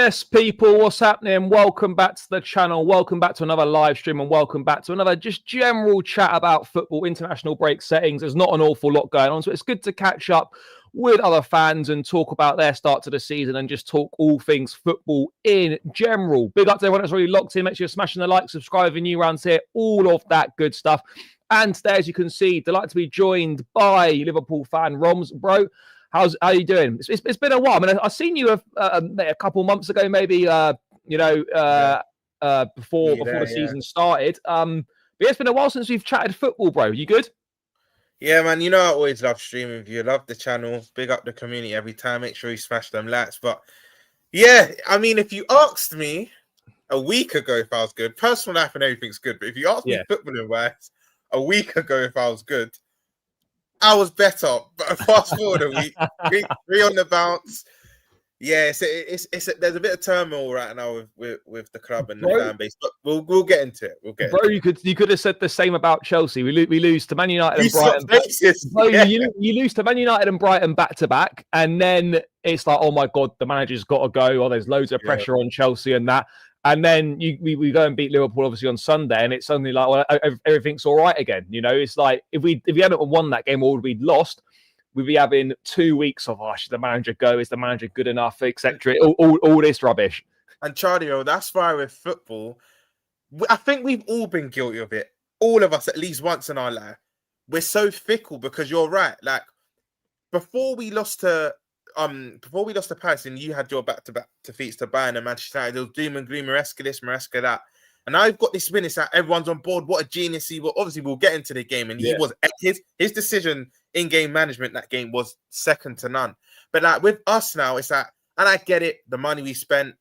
Yes, people, what's happening? Welcome back to the channel. Welcome back to another live stream and welcome back to another just general chat about football, international break settings. There's not an awful lot going on, so it's good to catch up with other fans and talk about their start to the season and just talk all things football in general. Big up to everyone that's really locked in. Make sure you're smashing the like, subscribing, new rounds here, all of that good stuff. And today, as you can see, delighted to be joined by Liverpool fan Romz. Bro, how you doing? It's been a while. I mean, I've seen you a couple months ago, maybe. Before the season started. But yeah, it's been a while since we've chatted football, bro. You good? Yeah, man. You know I always love streaming with you. Love the channel. Big up the community every time. Make sure you smash them likes. But yeah, I mean, if you asked me a week ago if I was good, personal life and everything's good. But if you asked me footballing wise a week ago if I was good, I was better. But fast forward a week, three on the bounce. Yeah, it's there's a bit of turmoil right now with the club and the fan base, but we'll get into it. You could have said the same about Chelsea. We lose to Man United and Brighton. You lose to Man United and Brighton back to back, and then it's like, oh my god, the manager's got to go. Or there's loads of pressure on Chelsea and that. And then we go and beat Liverpool obviously on Sunday, and it's suddenly like, well, everything's all right again. You know, it's like if we hadn't won that game or we'd lost, we'd be having 2 weeks of, should the manager go? Is the manager good enough, etc. All this rubbish. And Charlie, that's why with football, I think we've all been guilty of it. All of us, at least once in our life. We're so fickle because you're right. Like before we lost to Paris, and you had your back-to-back defeats to Bayern and Manchester United, there was doom and gloom, Maresca this, Maresca that. And now I've got this win. It's like everyone's on board. What a genius he was. Obviously, we'll get into the game. And he was his decision in-game management that game was second to none. But like with us now, it's like, and I get it, the money we spent,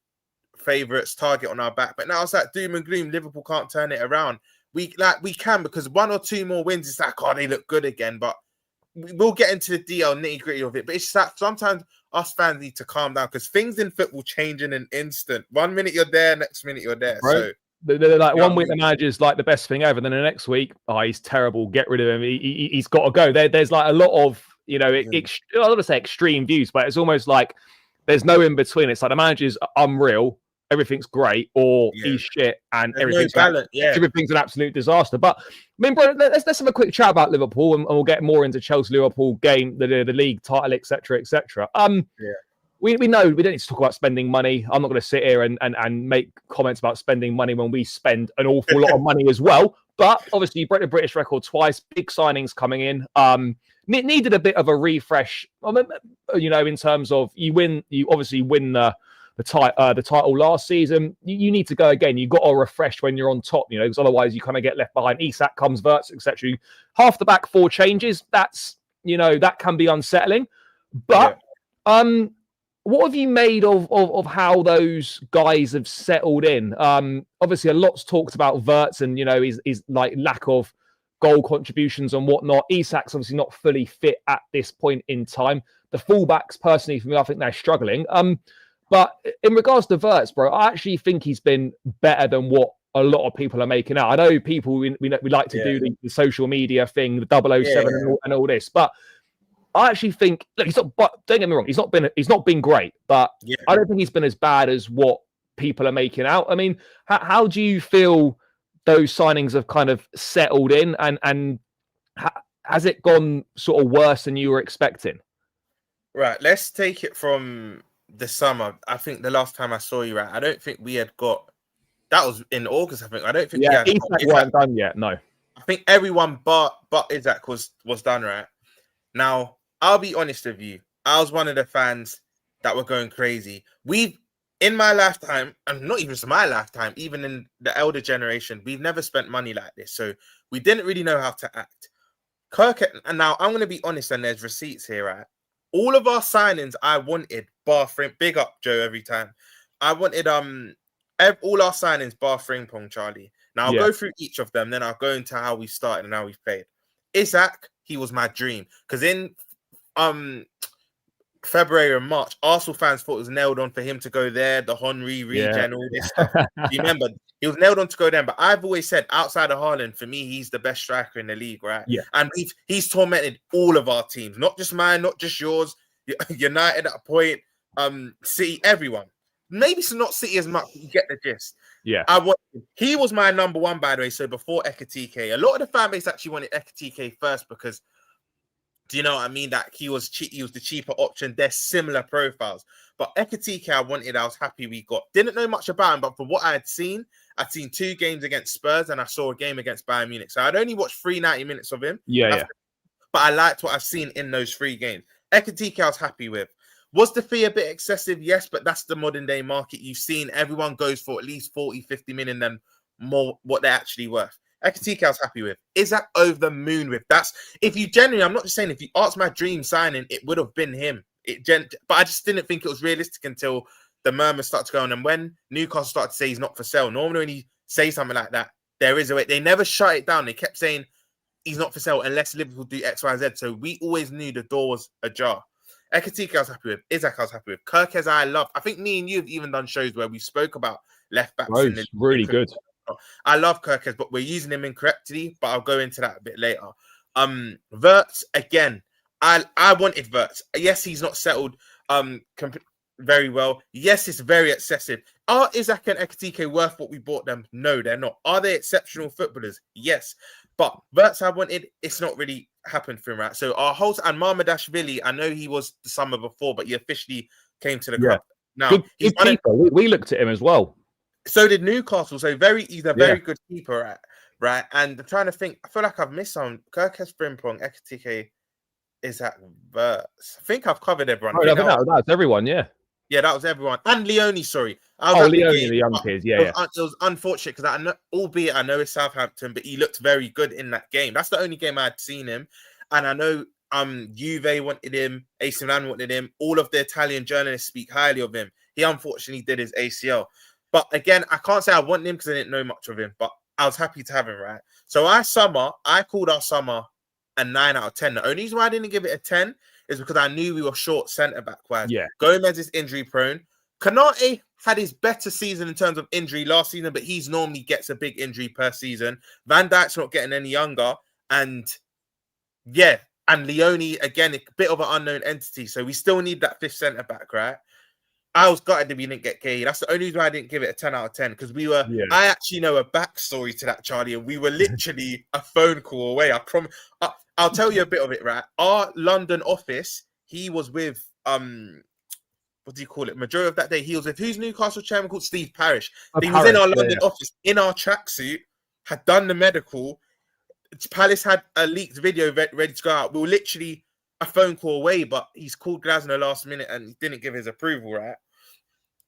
favourites, target on our back. But now it's like doom and gloom. Liverpool can't turn it around. We can because 1 or 2 more wins, it's like, oh, they look good again. But we'll get into the DL nitty-gritty of it. But it's like sometimes us fans need to calm down because things in football change in an instant. 1 minute you're there, next minute you're there. Right. So they're like 1 week the manager's like the best thing ever, then the next week, he's terrible, get rid of him, he's got to go. There's like a lot of, I don't want to say extreme views, but it's almost like there's no in between. It's like the manager's unreal, everything's great, or he's shit and everything's an absolute disaster. But I mean, bro, let's have a quick chat about Liverpool and we'll get more into Chelsea Liverpool game, the league title, etc. We know we don't need to talk about spending money. I'm not going to sit here and make comments about spending money when we spend an awful lot of money as well. But obviously, you broke the British record twice. Big signings coming in. Needed a bit of a refresh. In terms of you obviously win the title last season. You need to go again. You got to refresh when you're on top. Because otherwise you kind of get left behind. Isak comes, Wirtz, etc. Half the back 4 changes. That's that can be unsettling. But what have you made of how those guys have settled in? Obviously, a lot's talked about Wirtz and, his like lack of goal contributions and whatnot. Isak's obviously not fully fit at this point in time. The fullbacks, personally, for me, I think they're struggling. But in regards to Wirtz, bro, I actually think he's been better than what a lot of people are making out. I know people, we like to do the social media thing, the 007 and all this, but I actually think, look, he's not. But don't get me wrong, he's not been great. But I don't think he's been as bad as what people are making out. I mean, how do you feel those signings have kind of settled in, and has it gone sort of worse than you were expecting? Right. Let's take it from the summer. I think the last time I saw you, I don't think we had got. That was in August. I think. I don't think. Yeah, Isak wasn't done yet. No. I think everyone but Isak was done right. Now, I'll be honest with you. I was one of the fans that were going crazy. In my lifetime, and not even just my lifetime, even in the elder generation, we've never spent money like this. So we didn't really know how to act. And now I'm going to be honest, and there's receipts here, right? All of our signings I wanted, bar frame, big up Joe every time. I wanted all our signings, bar Frimpong, Charlie. Now I'll go through each of them, then I'll go into how we started and how we've played. Isak, he was my dream. Because in February and March, Arsenal fans thought it was nailed on for him to go there, the Henry regen, all this stuff. You remember? He was nailed on to go there. But I've always said, outside of Haaland, for me, he's the best striker in the league, right? Yeah. And he's tormented all of our teams, not just mine, not just yours, United at a point, City, everyone. maybe it's not City as much, but you get the gist. Yeah. He was my number one, by the way. So before Ekitike, a lot of the fan base actually wanted Ekitike first because, do you know what I mean? That he was the cheaper option. They're similar profiles. But Ekitike, I was happy we got. Didn't know much about him, but for what I'd seen 2 games against Spurs and I saw a game against Bayern Munich. So I'd only watched 90 minutes of him. Yeah. But I liked what I've seen in those 3 games. Ekitike, I was happy with. Was the fee a bit excessive? Yes, but that's the modern day market. You've seen everyone goes for at least 40, 50 million than more what they're actually worth. Ekitike, I was happy with. Isaac over the moon with. That's if you genuinely, I'm not just saying if you asked my dream signing, it would have been him. But I just didn't think it was realistic until the murmurs started to go on. And when Newcastle started to say he's not for sale, normally when you say something like that, there is a way. They never shut it down. They kept saying he's not for sale unless Liverpool do X, Y, Z. So we always knew the door was ajar. Ekitike, I was happy with. Isaac, I was happy with. Kirkes, I love. I think me and you have even done shows where we spoke about left backs. Really good. I love Kirkes, but we're using him incorrectly. But I'll go into that a bit later. Wirtz, again, I wanted Wirtz. Yes, he's not settled very well. Yes, it's very excessive. Are Isaac and Ekitike worth what we bought them? No, they're not. Are they exceptional footballers? Yes. But Wirtz, I wanted, it's not really happened for him, right? So our host and Marmadashvili, I know he was the summer before, but he officially came to the club. Now, good keeper. We looked at him as well. So did Newcastle. So he's a very good keeper, right? And I'm trying to think. I feel like I've missed some. Kirkes, Frimpong, Ekitike, Isaac, Wirtz. I think I've covered everyone. That's everyone, yeah. Yeah, that was everyone. And Leone, sorry. Leone, the young kids, yeah. It was unfortunate because I know it's Southampton, but he looked very good in that game. That's the only game I had seen him. And I know Juve wanted him, AC Milan wanted him. All of the Italian journalists speak highly of him. He unfortunately did his ACL. But again, I can't say I want him because I didn't know much of him, but I was happy to have him, right? So I called our summer a 9 out of 10. The only reason why I didn't give it a 10 is because I knew we were short centre-back-wise. Yeah. Gomez is injury-prone. Kanate had his better season in terms of injury last season, but he's normally gets a big injury per season. Van Dijk's not getting any younger. And Leone, again, a bit of an unknown entity. So we still need that 5th centre-back, right? I was gutted that we didn't get Gay. That's the only reason I didn't give it a 10 out of 10 because I actually know a backstory to that, Charlie, and we were literally a phone call away. I promise. I'll tell you a bit of it, right? Our London office, he was with, what do you call it? Majority of that day, he was with, who's Newcastle chairman called? Steve Parish. He was in our London office, in our tracksuit, had done the medical. Palace had a leaked video ready to go out. We were literally a phone call away, but he's called Glasgow last minute and he didn't give his approval, right?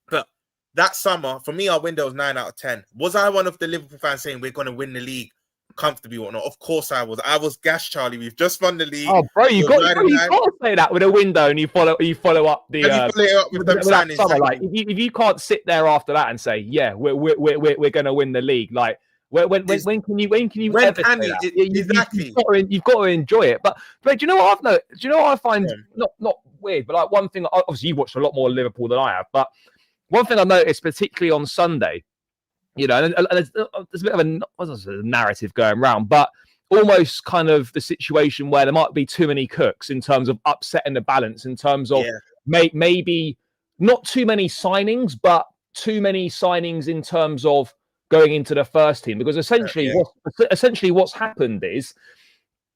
But that summer, for me, our window was 9 out of 10. Was I one of the Liverpool fans saying we're going to win the league comfortably or not? Of course I was. I was gassed, Charlie. We've just won the league. Oh, bro, you got to say that with a window and you follow up the. You follow it up with them signings. Summer, like, if you can't sit there after that and say, yeah, we're going to win the league, like. When can you ever say that? Exactly. You've got to enjoy it. But do you know what I've noticed? Do you know what I find not weird, but like one thing, obviously you watched a lot more Liverpool than I have, but one thing I noticed, particularly on Sunday, you know, and there's a bit of a narrative going around, but almost kind of the situation where there might be too many cooks in terms of upsetting the balance, in terms of maybe not too many signings, but too many signings in terms of going into the first team, because essentially what's happened is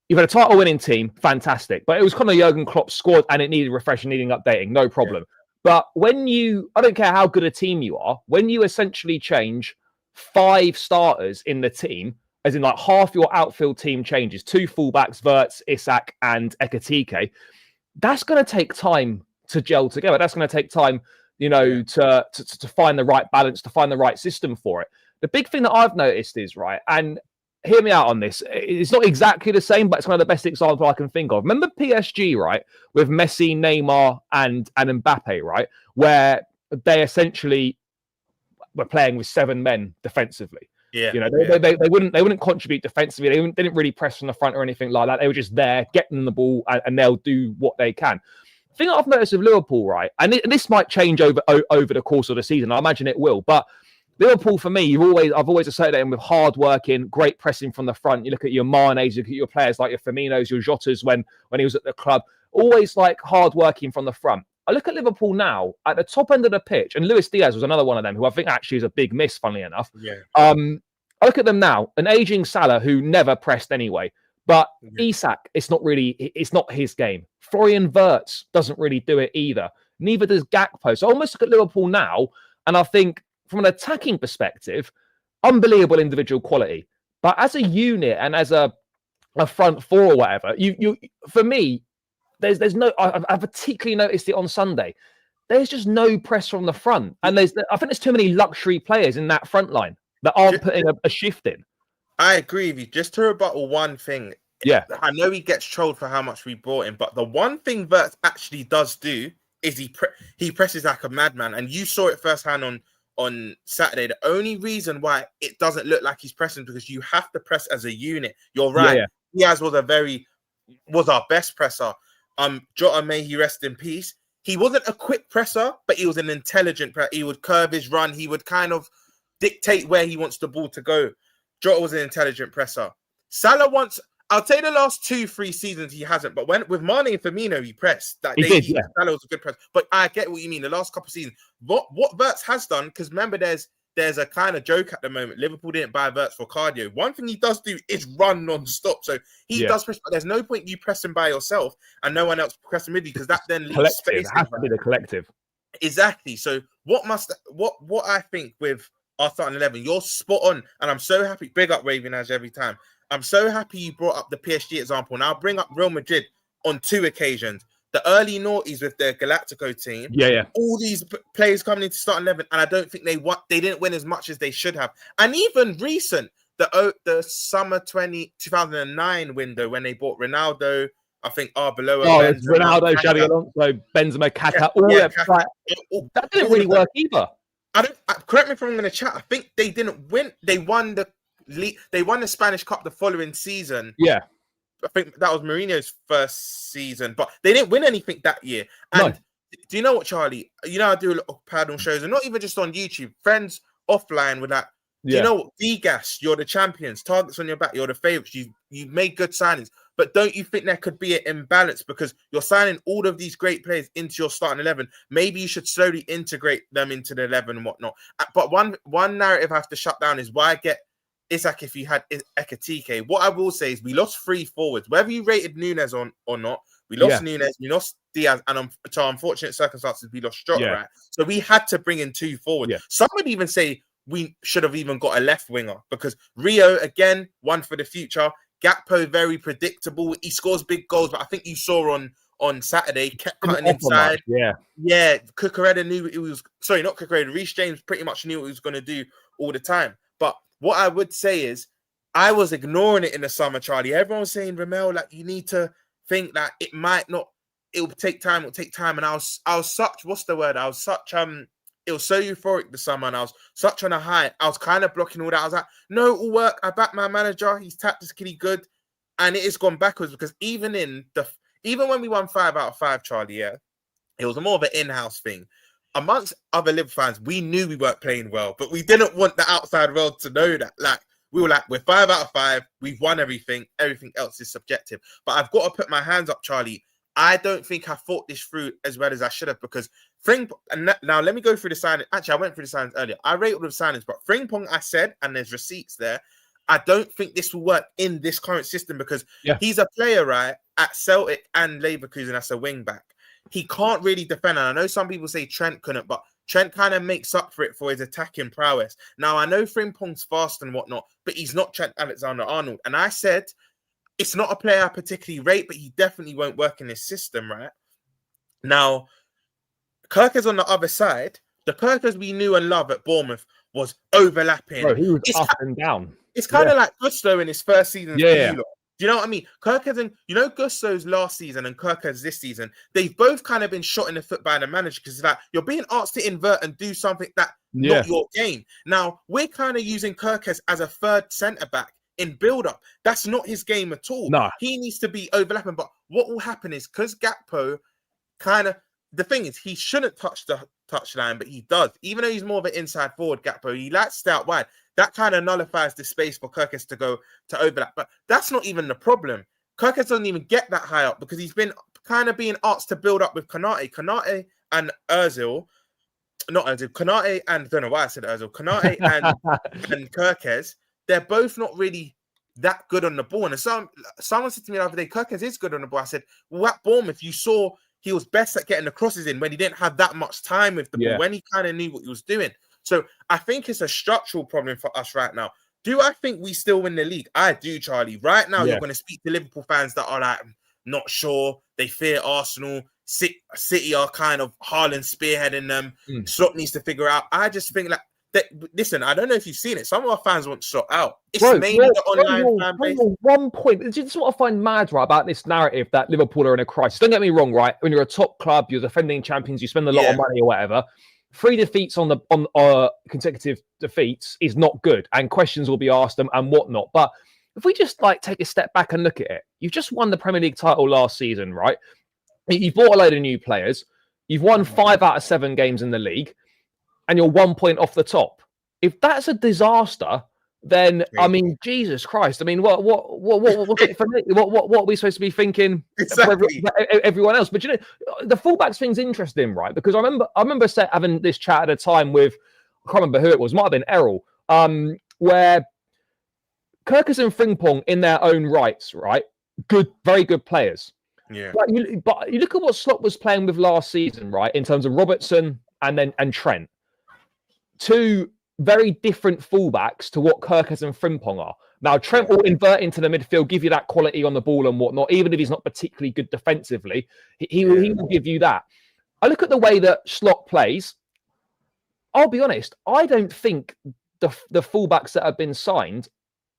you've had a title winning team, fantastic, but it was kind of Jurgen Klopp's squad and it needed refreshing, needing updating, no problem. But when I don't care how good a team you are, when you essentially change 5 starters in the team, as in like half your outfield team changes, 2 fullbacks, Wirtz, Isak and Ekitike, that's going to take time to gel together. That's going to take time, you know, to find the right balance, to find the right system for it. The big thing that I've noticed is, right, and hear me out on this, it's not exactly the same, but it's one of the best examples I can think of. Remember PSG, right, with Messi, Neymar, and Mbappe, right, where they essentially were playing with 7 men defensively. Yeah, you know, they wouldn't contribute defensively. They didn't really press from the front or anything like that. They were just there, getting the ball, and they'll do what they can. The thing I've noticed with Liverpool, right, and this might change over the course of the season. I imagine it will, but Liverpool, for me, I've always associated them with hard working, great pressing from the front. You look at your Manes, you look at your players like your Firminos, your Jotas when he was at the club, always like hard working from the front. I look at Liverpool now at the top end of the pitch, and Luis Diaz was another one of them who I think actually is a big miss, funnily enough. Yeah. I look at them now, an aging Salah who never pressed anyway. But Isak, it's not his game. Florian Wirtz doesn't really do it either. Neither does Gakpo. So I almost look at Liverpool now, and I think from an attacking perspective, unbelievable individual quality. But as a unit and as a front four or whatever, you for me, there's no. I particularly noticed it on Sunday. There's just no press from the front, and I think there's too many luxury players in that front line that aren't putting a shift in. I agree with you. Just to rebuttal one thing. Yeah. I know he gets trolled for how much we brought him, but the one thing Wirtz actually does do is he presses like a madman. And you saw it firsthand on Saturday. The only reason why it doesn't look like he's pressing because you have to press as a unit. You're right. Yeah. Diaz was our best presser. Jota, may he rest in peace. He wasn't a quick presser, but he was an intelligent presser. He would curve his run. He would kind of dictate where he wants the ball to go. Jota was an intelligent presser. Salah I'll say the last 2-3 seasons he hasn't, but with Mane and Firmino he pressed. He did, yeah. Salah was a good press. But I get what you mean. The last couple of seasons, what Wirtz has done, because remember there's a kind of joke at the moment. Liverpool didn't buy Wirtz for cardio. One thing he does do is run non-stop. So he does press, but there's no point you pressing by yourself and no one else pressing with you because that then leaves space. It has to be the collective. Exactly. So what I think with our starting 11, you're spot on, and I'm so happy. Big up Raven as every time. I'm so happy you brought up the PSG example. Now I'll bring up Real Madrid on 2 occasions. The early noughties with their Galactico team. Yeah. All these players coming into starting 11, and I don't think they didn't win as much as they should have. And even recent, the summer 2009 window when they bought Ronaldo, I think Arbeloa. Oh, it's Ronaldo, Xabi Alonso, Benzema, Kaká. That didn't really work either. Correct me if I'm going to chat. I think they didn't win. They won the league. They won the Spanish Cup the following season. Yeah, I think that was Mourinho's first season, but they didn't win anything that year. And do you know what, Charlie? You know I do a lot of paddle shows, and not even just on YouTube. Friends offline with that. Do you know what? Vegas, you're the champions. Targets on your back, you're the favorites. You've made good signings, but don't you think there could be an imbalance because you're signing all of these great players into your starting 11? Maybe you should slowly integrate them into the 11 and whatnot. But one narrative I have to shut down is why I get Isak if you had Ekatike. What I will say is we lost 3 forwards. Whether you rated Nunes or not, we lost Nunes, we lost Diaz, and to unfortunate circumstances, we lost Jota. Right? So we had to bring in 2 forwards. Yeah. Some would even say we should have even got a left winger because Rio, again, one for the future. Gakpo, very predictable. He scores big goals, but I think you saw on Saturday, kept cutting inside. Yeah. Cucurella knew it was... Sorry, not Cucurella. Reece James pretty much knew what he was going to do all the time. But what I would say is I was ignoring it in the summer, Charlie. Everyone was saying, Ramel, like, you need to think that it might not... It'll take time. And I was such... What's the word? I was such... It was so euphoric this summer, and I was such on a high. I was kind of blocking all that. I was like, no, it'll work. I back my manager. He's tactically good. And it has gone backwards because even when we won 5 out of 5, Charlie, it was more of an in-house thing. Amongst other Liverpool fans, we knew we weren't playing well, but we didn't want the outside world to know that. Like, we were like, we're 5 out of 5. We've won everything. Everything else is subjective. But I've got to put my hands up, Charlie. I don't think I thought this through as well as I should have because now let me go through the signings. Actually, I went through the signings earlier. I rated all the signings, but Frimpong, I said, and there's receipts there. I don't think this will work in this current system because he's a player, right, at Celtic and Leverkusen as a wing back. He can't really defend. And I know some people say Trent couldn't, but Trent kind of makes up for it for his attacking prowess. Now, I know Frimpong's fast and whatnot, but he's not Trent Alexander-Arnold. And I said, it's not a player I particularly rate, but he definitely won't work in this system, right? Now, Kirkers on the other side, the Kirkers we knew and love at Bournemouth was overlapping. Bro, he was up and down. It's kind of like Gusto in his first season. Yeah. Do you know what I mean? Kirkers and Gusto's last season and Kirkers this season, they've both kind of been shot in the foot by the manager because it's like you're being asked to invert and do something that not your game. Now we're kind of using Kirkers as a third centre back in build-up. That's not his game at all. No. He needs to be overlapping. But what will happen is because Gakpo the thing is he shouldn't touch the touchline, but he does. Even though he's more of an inside forward, Gakpo, he likes to stay out wide. That kind of nullifies the space for Kirkes to go to overlap. But that's not even the problem. Kirkes doesn't even get that high up because he's been kind of being asked to build up with Konate and Ozil. Not Ozil, Konate and I don't know why I said Ozil. Konate and Kirkez, they're both not really that good on the ball. And someone said to me the other day, Kirkez is good on the ball. I said, well, at Bournemouth, you saw he was best at getting the crosses in when he didn't have that much time with the ball, when he kind of knew what he was doing. So I think it's a structural problem for us right now. Do I think we still win the league? I do, Charlie. Right now, you're going to speak to Liverpool fans that are like, not sure. They fear Arsenal. City are kind of Haaland spearheading them. Slot needs to figure out. I just think that, listen, I don't know if you've seen it. Some of our fans want Slot out. It's mainly the online fan base. One point. This is what I find mad, right, about this narrative that Liverpool are in a crisis. Don't get me wrong, right? When you're a top club, you're defending champions, you spend a lot of money or whatever. 3 defeats on consecutive defeats is not good, and questions will be asked and whatnot. But if we just take a step back and look at it, you've just won the Premier League title last season, right? You've bought a load of new players. You've won 5 out of 7 games in the league, and you're 1 point off the top. If that's a disaster, then I mean, Jesus Christ! I mean, what are we supposed to be thinking? Exactly. For everyone else, but the fullbacks thing's interesting, right? Because I remember having this chat at a time with, I can't remember who it was, might have been Errol, where Kirkus and Frimpong in their own rights, right? Good, very good players. Yeah. But you look at what Slot was playing with last season, right? In terms of Robertson and Trent, 2 very different fullbacks to what Kirkus and Frimpong are. Now, Trent will invert into the midfield, give you that quality on the ball and whatnot, even if he's not particularly good defensively. He will give you that. I look at the way that Slot plays. I'll be honest, I don't think the fullbacks that have been signed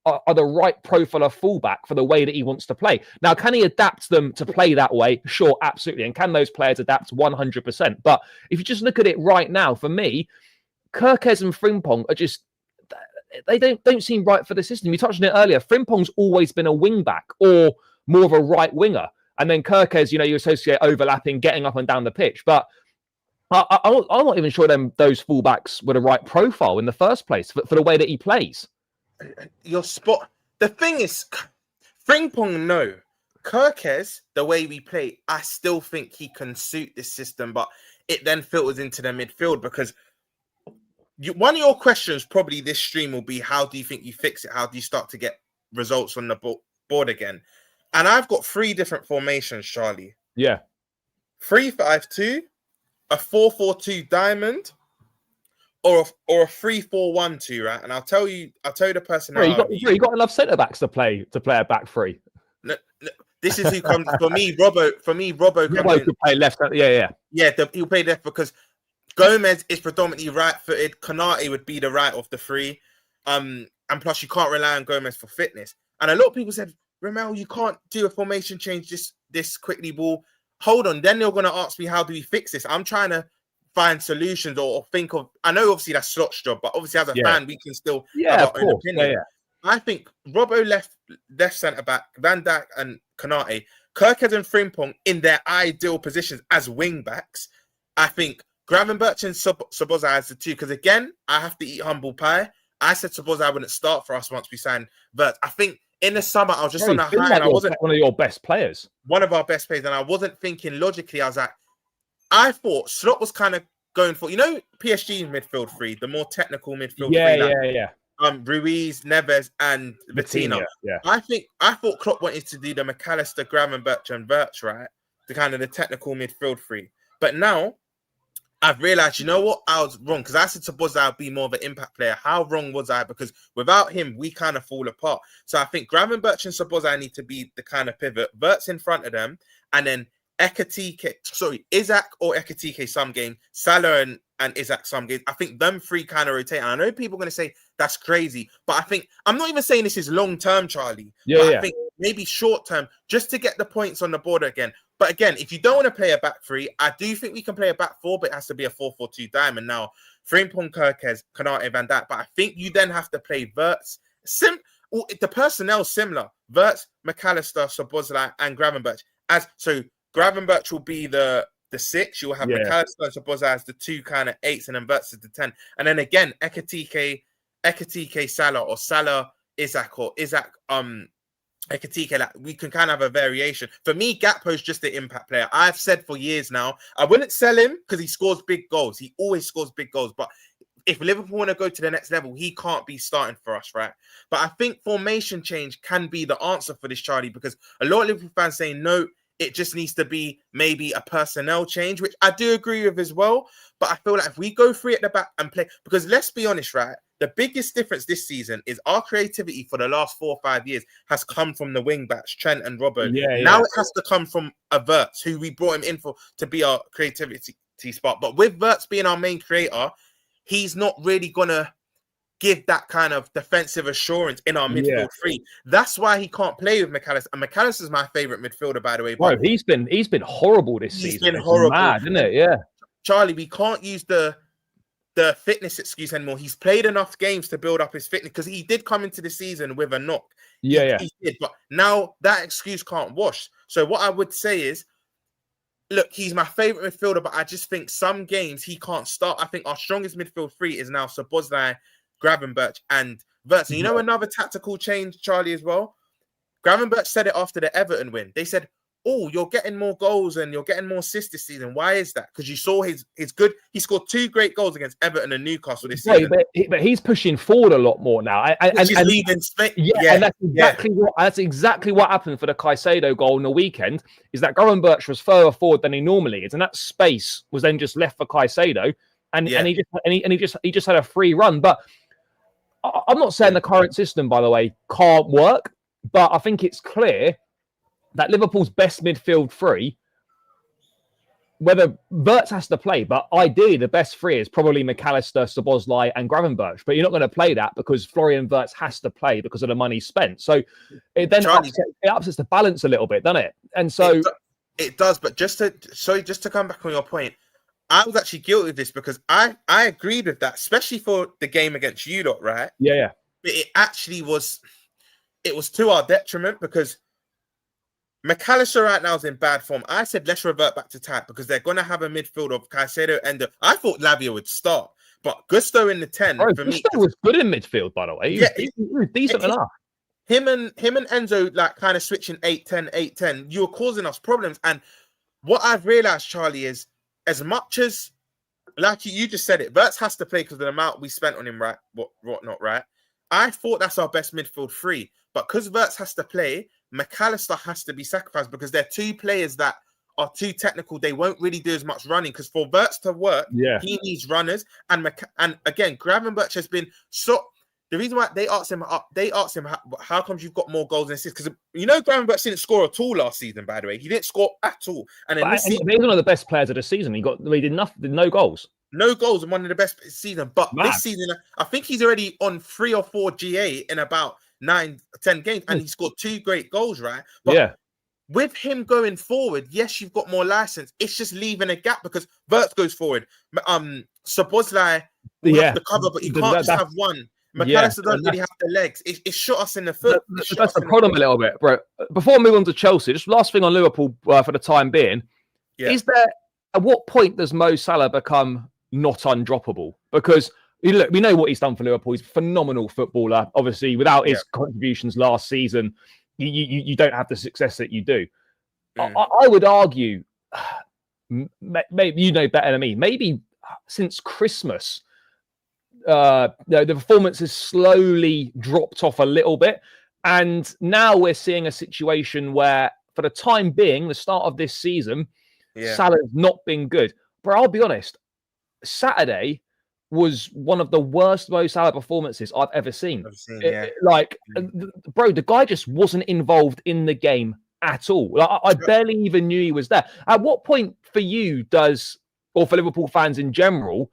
are the right profile of fullback for the way that he wants to play. Now, can he adapt them to play that way? Sure, absolutely. And can those players adapt 100%? But if you just look at it right now, for me, Kirkez and Frimpong are just, they don't seem right for the system. You touched on it earlier. Frimpong's always been a wing back or more of a right winger. And then Kirkez, you associate overlapping, getting up and down the pitch. But I'm not even sure those fullbacks were the right profile in the first place for the way that he plays. Your spot. The thing is, Frimpong, no. Kirkez, the way we play, I still think he can suit this system, but it then filters into the midfield because one of your questions probably this stream will be, how do you think you fix it? How do you start to get results on the board again? And I've got 3 different formations, Charlie. Yeah. 3-5-2, a 4-4-2 diamond, or a 3-4-1-2, right? And I'll tell you the personality. You got enough centre backs to play a back 3. No, this is who comes for me. Robbo could play left. Yeah. He'll play left because Gomez is predominantly right-footed. Konate would be the right of the 3. And plus, you can't rely on Gomez for fitness. And a lot of people said, Ramel, you can't do a formation change this quickly, ball. Hold on. Then they're going to ask me, how do we fix this? I'm trying to find solutions or think of... I know, obviously, that's Slot's job, but obviously, as a fan, we can still have our own opinion. Yeah. I think Robbo left centre-back, Van Dijk and Konate, Kirkhead and Frimpong in their ideal positions as wing-backs. I think Gravenberch and Szoboszlai as the 2, because again, I have to eat humble pie. I said Szoboszlai wouldn't start for us once we signed Vert. I think in the summer, I was just on a high. And I wasn't one of your best players. One of our best players. And I wasn't thinking logically. I was like, I thought Slot was kind of going for, PSG midfield 3, the more technical midfield 3. Yeah. Ruiz, Neves, and Vitinha. Yeah. I thought Klopp wanted to do the McAllister, Gravenberch, and Verts, right? The kind of the technical midfield 3. But now I've realized, you know what? I was wrong because I said Szoboszlai would be more of an impact player. How wrong was I? Because without him, we kind of fall apart. So I think Gravenberch and Szoboszlai need to be the kind of pivot. Verts in front of them, and then Isak or Ekatike some game, Salah and Isak some games. I think them 3 kind of rotate. And I know people are going to say that's crazy, but I think I'm not even saying this is long term, Charlie. I think maybe short term, just to get the points on the board again. But again, if you don't want to play a back 3, I do think we can play a back 4, but it has to be a 4-4-2 diamond. Now, Frimpong, Kirkez, Konate, Van Dijk. But I think you then have to play Verts. The personnel's similar. Verts, McAllister, Szoboszlai, and Gravenberch. So Gravenberch will be the 6. You will have McAllister and Szoboszlai as the 2 kind of 8s, and then Verts as the 10. And then again, Ekatike, Salah, or Salah, Isak, or Isak, Ekitike, like, we can kind of have a variation. For me, Gakpo's just an impact player. I've said for years now, I wouldn't sell him because he scores big goals. He always scores big goals. But if Liverpool want to go to the next level, he can't be starting for us, right? But I think formation change can be the answer for this, Charlie, because a lot of Liverpool fans saying, no, it just needs to be maybe a personnel change, which I do agree with as well. But I feel like if we go free at the back and play, because let's be honest, right? The biggest difference this season is our creativity for the last 4 or 5 years has come from the wing backs, Trent and Robbo. Now it has to come from a Wirtz, who we brought him in for to be our creativity spot. But with Wirtz being our main creator, he's not really gonna give that kind of defensive assurance in our midfield three. That's why he can't play with McAllister. And McAllister's my favorite midfielder, by the way. Bro, he's been horrible this season. He's been horrible, mad, isn't it? Yeah, Charlie, we can't use the fitness excuse anymore. He's played enough games to build up his fitness because he did come into the season with a knock. He did, but now that excuse can't wash. So what I would say is, look, he's my favorite midfielder, but I just think some games he can't start. I think our strongest midfield three is now Szoboszlai, Gravenberch, and Wirtz. And you know another tactical change, Charlie, as well? Gravenberch said it after the Everton win. They said, oh, you're getting more goals and you're getting more assists this season. Why is that? Because you saw his good. He scored 2 great goals against Everton and Newcastle this season. But he's pushing forward a lot more now. And leaving space. And that's exactly what happened for the Caicedo goal on the weekend. Is that Gravenberch was further forward than he normally is, and that space was then just left for Caicedo, and he just had a free run. But I'm not saying the current system, by the way, can't work, but I think it's clear that Liverpool's best midfield three, whether Wirtz has to play, but ideally the best three is probably McAllister, Szoboszlai, and Gravenberch. But you're not going to play that because Florian Wirtz has to play because of the money spent. So it then upsets the balance a little bit, doesn't it? And so it does. But just to come back on your point, I was actually guilty of this because I agreed with that, especially for the game against you lot, right? Yeah. But it actually was to our detriment because McAllister right now is in bad form. I said let's revert back to type because they're going to have a midfield of Caicedo and I thought Lavia would start, but Gusto in the 10 for me. Gusto was good in midfield, by the way. He was decent enough. Him and Enzo like kind of switching 8-10, 8-10. You were causing us problems. And what I've realized, Charlie, is as much as like you just said it, Wirtz has to play because of the amount we spent on him, right? Whatnot, right? I thought that's our best midfield three, but because Wirtz has to play, McAllister has to be sacrificed because they're 2 players that are too technical. They won't really do as much running because for Wirtz to work, he needs runners. And again, Gravenberch has been so. The reason why they asked him, how come you've got more goals than assists? Because Gravenberch didn't score at all last season. By the way, he didn't score at all. And then he's one of the best players of the season. He did no goals. No goals and one of the best season. But this season, I think he's already on 3 or 4 GA in about 9-10 games, and he scored 2 great goals, right? But with him going forward, yes, you've got more license. It's just leaving a gap because Wirtz goes forward. Szoboszlai will have to cover, but you can't just have one. McAllister doesn't really have the legs. It shot us in the foot. That's the problem a little bit, bro. Before we move on to Chelsea, just last thing on Liverpool for the time being, is there at what point does Mo Salah become not undroppable? Because look, we know what he's done for Liverpool. He's a phenomenal footballer. Obviously, without his contributions last season, you don't have the success that you do. I would argue, maybe you know better than me, maybe since Christmas, the performance has slowly dropped off a little bit. And now we're seeing a situation where, for the time being, the start of this season, Salah's not been good. But I'll be honest, Saturday was one of the worst Mo Salah performances I've ever seen. Bro, the guy just wasn't involved in the game at all. I barely even knew he was there. At what point for you or for Liverpool fans in general,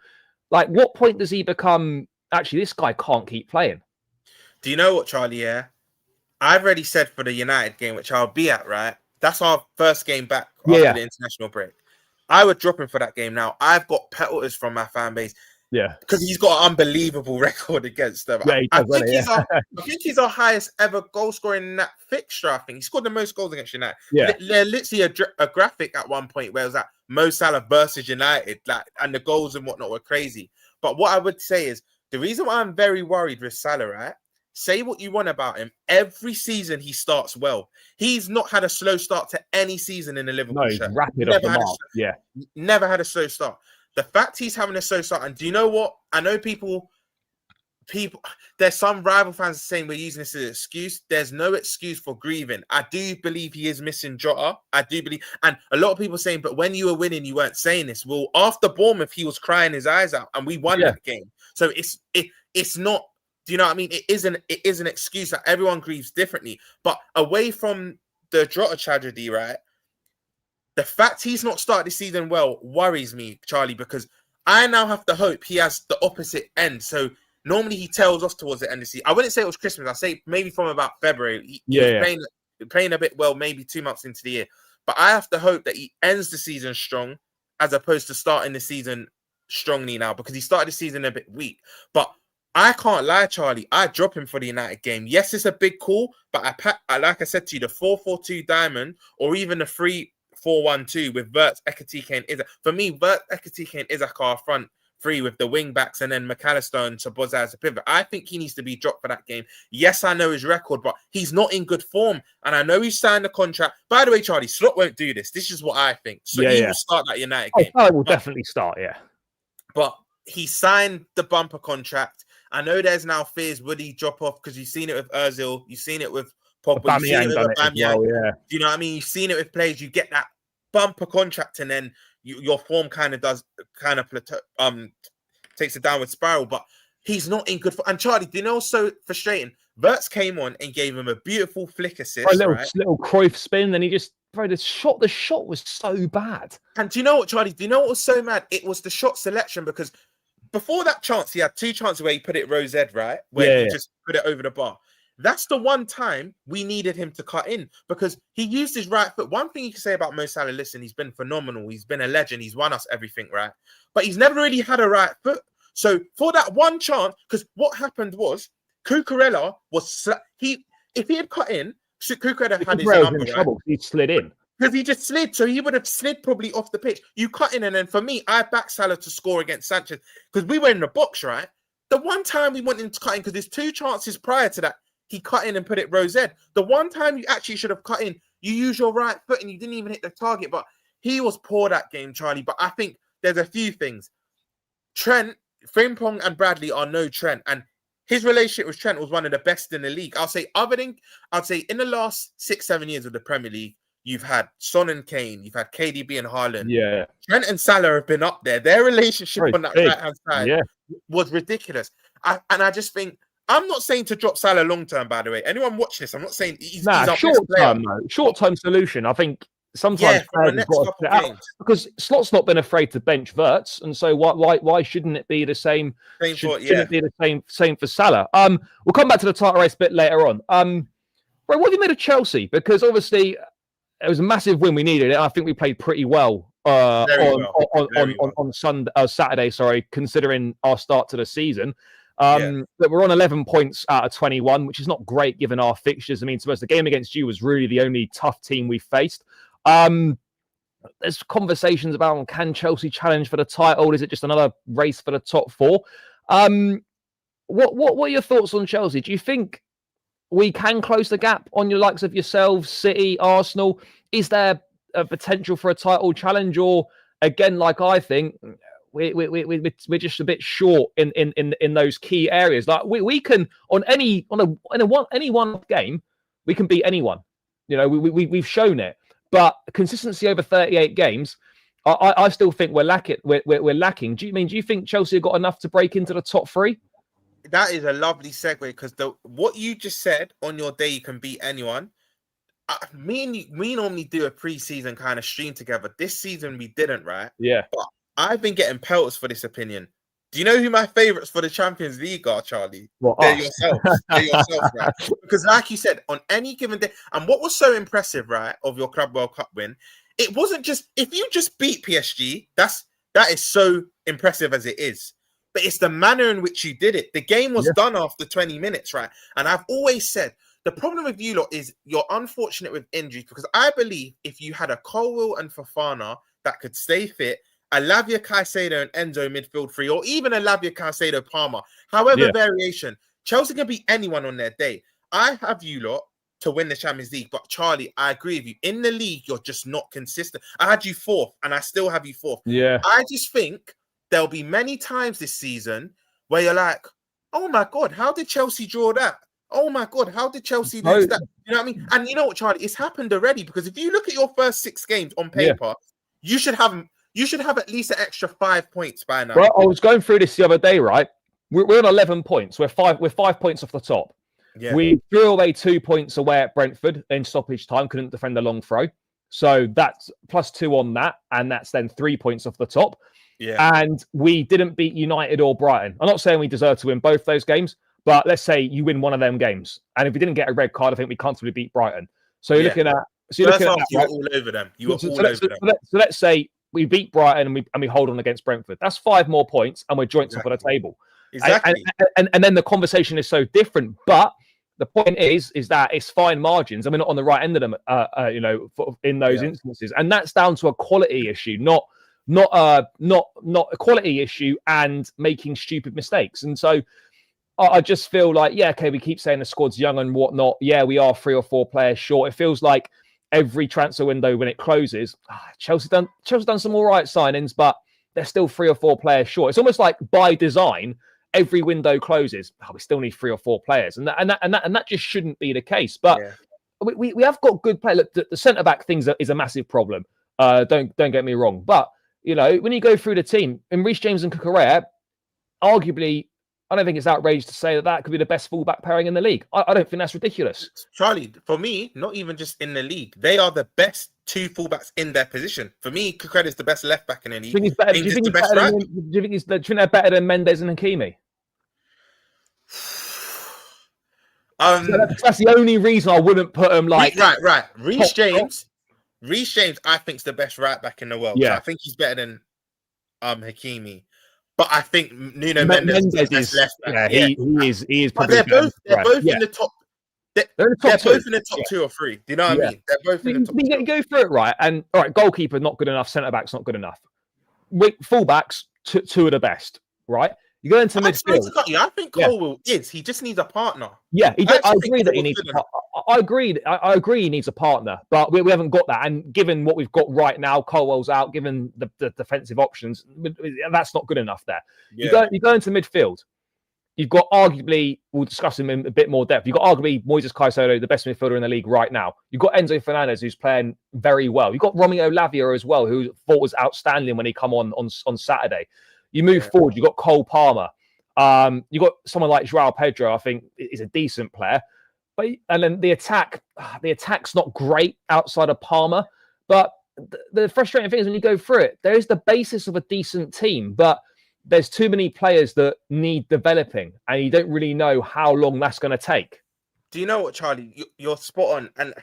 what point does he become, actually, this guy can't keep playing? Do you know what, Charlie? Yeah, I've already said for the United game, which I'll be at, right? That's our first game back after the international break. I would drop him for that game now. I've got petals from my fan base. Yeah. Because he's got an unbelievable record against them. I think he's our highest ever goal scorer in that fixture. I think he scored the most goals against United. Yeah. There's literally a graphic at one point where it was like Mo Salah versus United, and the goals and whatnot were crazy. But what I would say is the reason why I'm very worried with Salah, right, say what you want about him. Every season he starts well. He's not had a slow start to any season in the Liverpool he's shirt. rapid off the mark. Yeah. Never had a slow start. The fact he's having a slow start, and do you know what? I know people, there's some rival fans saying we're using this as an excuse. There's no excuse for grieving. I do believe he is missing Jota. I do believe, and a lot of people saying, but when you were winning, you weren't saying this. Well, after Bournemouth, he was crying his eyes out, and we won that game. So it's not. Do you know what I mean? It is an excuse that everyone grieves differently. But away from the Jota tragedy, right? The fact he's not started the season well worries me, Charlie, because I now have to hope he has the opposite end. So normally he tails off towards the end of the season. I wouldn't say it was Christmas. I'd say maybe from about February. He was playing a bit well, maybe 2 months into the year. But I have to hope that he ends the season strong as opposed to starting the season strongly now, because he started the season a bit weak. But I can't lie, Charlie. I drop him for the United game. Yes, it's a big call, but I like I said to you, the 4-4-2 diamond or even the 3-4-1-2 with Wirtz, Ekitike, and Isak. For me, Wirtz, Ekitike, and Isak are front three with the wing backs and then McAllister and Szoboszlai as a pivot. I think he needs to be dropped for that game. Yes, I know his record, but he's not in good form. And I know he signed the contract. By the way, Charlie, Slot won't do this. This is what I think. So he will start that United game. I will definitely start, But he signed the bumper contract. I know there's now fears, would he drop off? Because you've seen it with Ozil, you've seen it with Pogba, you've seen it with Aubameyang. Well, do you know what I mean? You've seen it with players. You get that bumper contract, and then your form takes a downward spiral. But he's not in good form. And Charlie, do you know what's so frustrating? Wirtz came on and gave him a beautiful flick assist, a little Cruyff spin, then he just the shot was so bad. And do you know what, Charlie? Do you know what was so mad? It was the shot selection, because before that chance, he had two chances where he put it rose head, right? Where he just put it over the bar. That's the one time we needed him to cut in, because he used his right foot. One thing you can say about Mo Salah, listen, he's been phenomenal. He's been a legend. He's won us everything, right? But he's never really had a right foot. So for that one chance, because what happened was Cucurella was if he had cut in, Cucurella had his number, right? He slid in. Because he just slid, so he would have slid probably off the pitch. You cut in, and then for me, I back Salah to score against Sanchez because we were in the box, right? The one time we went into cutting, because there's two chances prior to that, he cut in and put it rose head. The one time you actually should have cut in, you use your right foot and you didn't even hit the target. But he was poor that game, Charlie. But I think there's a few things. Trent, Frimpong and Bradley are no Trent, and his relationship with Trent was one of the best in the league. I'd say in the last 6-7 years of the Premier League, you've had Son and Kane, you've had KDB and Haaland. Yeah. Trent and Salah have been up there. Their relationship on that right-hand side was ridiculous. I just think, I'm not saying to drop Salah long-term, by the way. Anyone watch this, I'm not saying he's short-term solution. I think sometimes because Slot's not been afraid to bench Wirtz, and so why shouldn't it be the same? Shouldn't it be the same for Salah? We'll come back to the title race a bit later on. Right, what have you made of Chelsea? Because obviously it was a massive win. We needed it. I think we played pretty well on Saturday. Considering our start to the season. But we're on 11 points out of 21, which is not great given our fixtures. I mean, suppose the game against you was really the only tough team we faced. There's conversations about, can Chelsea challenge for the title? Is it just another race for the top four? What are your thoughts on Chelsea? Do you think we can close the gap on your likes of yourselves, City, Arsenal? Is there a potential for a title challenge, or again, like I think, we're just a bit short in those key areas? Like we can any one game, we can beat anyone. You know, we've shown it, but consistency over 38 games, I still think we're lacking. We're lacking. Do you think Chelsea have got enough to break into the top three? That is a lovely segue, because what you just said, on your day you can beat anyone. We normally do a pre-season kind of stream together. This season we didn't, right? Yeah. But I've been getting pelters for this opinion. Do you know who my favourites for the Champions League are, Charlie? They're yourselves. They're yourselves, right? Because like you said, on any given day, and what was so impressive, right, of your Club World Cup win, it wasn't just, if you just beat PSG, that is so impressive as it is. But it's the manner in which you did it. The game was done after 20 minutes, right? And I've always said, the problem with you lot is you're unfortunate with injuries, because I believe if you had a Colwill and Fofana that could stay fit, a Lavia Caicedo and Enzo midfield free, or even a Lavia Caicedo Palmer, however variation, Chelsea can beat anyone on their day. I have you lot to win the Champions League, but Charlie, I agree with you. In the league, you're just not consistent. I had you fourth, and I still have you fourth. Yeah. I just think there'll be many times this season where you're like, oh my God, how did Chelsea draw that? Oh my God, how did Chelsea lose that? You know what I mean? And you know what, Charlie? It's happened already, because if you look at your first 6 games on paper, you should have at least an extra 5 points by now. Right, I was going through this the other day, right? We're on 11 points. We're 5 points off the top. Yeah. We threw away 2 points away at Brentford in stoppage time, couldn't defend a long throw. So that's +2 on that, and that's then 3 points off the top. Yeah. And we didn't beat United or Brighton. I'm not saying we deserve to win both those games, but let's say you win one of them games. And if we didn't get a red card, I think we comfortably beat Brighton. So you're looking at... So you're looking at that, right? All over them. You were all over them. So let's say we beat Brighton and we hold on against Brentford. That's 5 more points, and we're joint top of the table. Exactly. And then the conversation is so different. But the point is that it's fine margins, and we're not on the right end of them, in those instances. And that's down to a quality issue, not a quality issue and making stupid mistakes. And so I just feel like, we keep saying the squad's young and whatnot. Yeah, we are 3 or 4 players short. It feels like every transfer window when it closes, Chelsea done some all right signings, but they're still 3 or 4 players short. It's almost like by design, every window closes. We still need 3 or 4 players, and that just shouldn't be the case. But we have got good players. Look, the centre back thing is a massive problem. Don't get me wrong, but when you go through the team, and Reece James and Cucurella, arguably, I don't think it's outrageous to say that could be the best fullback pairing in the league. I don't think that's ridiculous. Charlie, for me, not even just in the league, they are the best 2 fullbacks in their position. For me, Cucurella is the best left back in the league. Do you think they're better than Mendes and Hakimi? That's the only reason I wouldn't put him like right. Reece James, I think is the best right back in the world. Yeah, so I think he's better than Hakimi. But I think Nuno Mendes is the best left back. He is. Probably but they're both in the top. They're both in the top 2 or 3. Do you know what I mean? They're both in the top. You go through it, right? And all right, goalkeeper not good enough. Centre back's not good enough. Fullbacks 2 are the best, right? You go into midfield. I think Colwill is. He just needs a partner. Yeah, I agree that he needs. I agree he needs a partner, but we haven't got that. And given what we've got right now, Colwell's out. Given the defensive options, that's not good enough. There, you go into midfield. You've got arguably, we'll discuss him in a bit more depth. You've got arguably Moises Caicedo, the best midfielder in the league right now. You've got Enzo Fernandez, who's playing very well. You've got Romeo Lavia as well, who thought was outstanding when he come on Saturday. You move forward, you've got Cole Palmer. You've got someone like Joao Pedro, I think is a decent player. And then the attack's not great outside of Palmer. But the frustrating thing is when you go through it, there is the basis of a decent team, but there's too many players that need developing, and you don't really know how long that's going to take. Do you know what, Charlie? You're spot on. And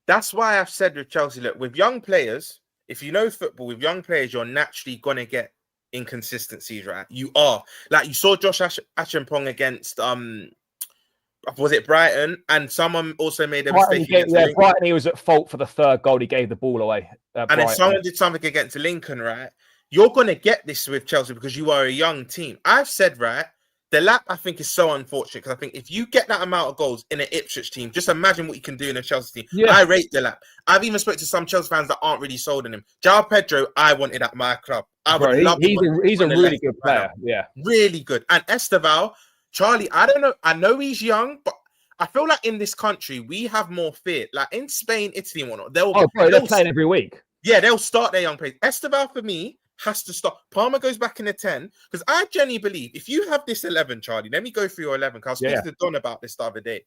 that's why I've said with Chelsea, look, with young players, if you know football, with young players, you're naturally going to get inconsistencies, right? You are. Like, you saw Josh Achampong against, was it Brighton? And someone also made a mistake. Brighton, he was at fault for the 3rd goal. He gave the ball away. And then someone did something against Lincoln, right? You're going to get this with Chelsea because you are a young team. I've said, right, the lap, I think, is so unfortunate because I think if you get that amount of goals in an Ipswich team, just imagine what you can do in a Chelsea team. Yeah. I rate the lap. I've even spoken to some Chelsea fans that aren't really sold on him. Joao Pedro, I wanted at my club. He's a really good player. Yeah. Really good. And Esteval, Charlie, I don't know. I know he's young, but I feel like in this country, we have more fear. Like in Spain, Italy, and whatnot. They're playing every week. Yeah, they'll start their young players. Esteval, for me, has to stop. Palmer goes back in the 10 because I genuinely believe if you have this 11, Charlie, let me go through your 11 because I was speaking to Don about this the other day.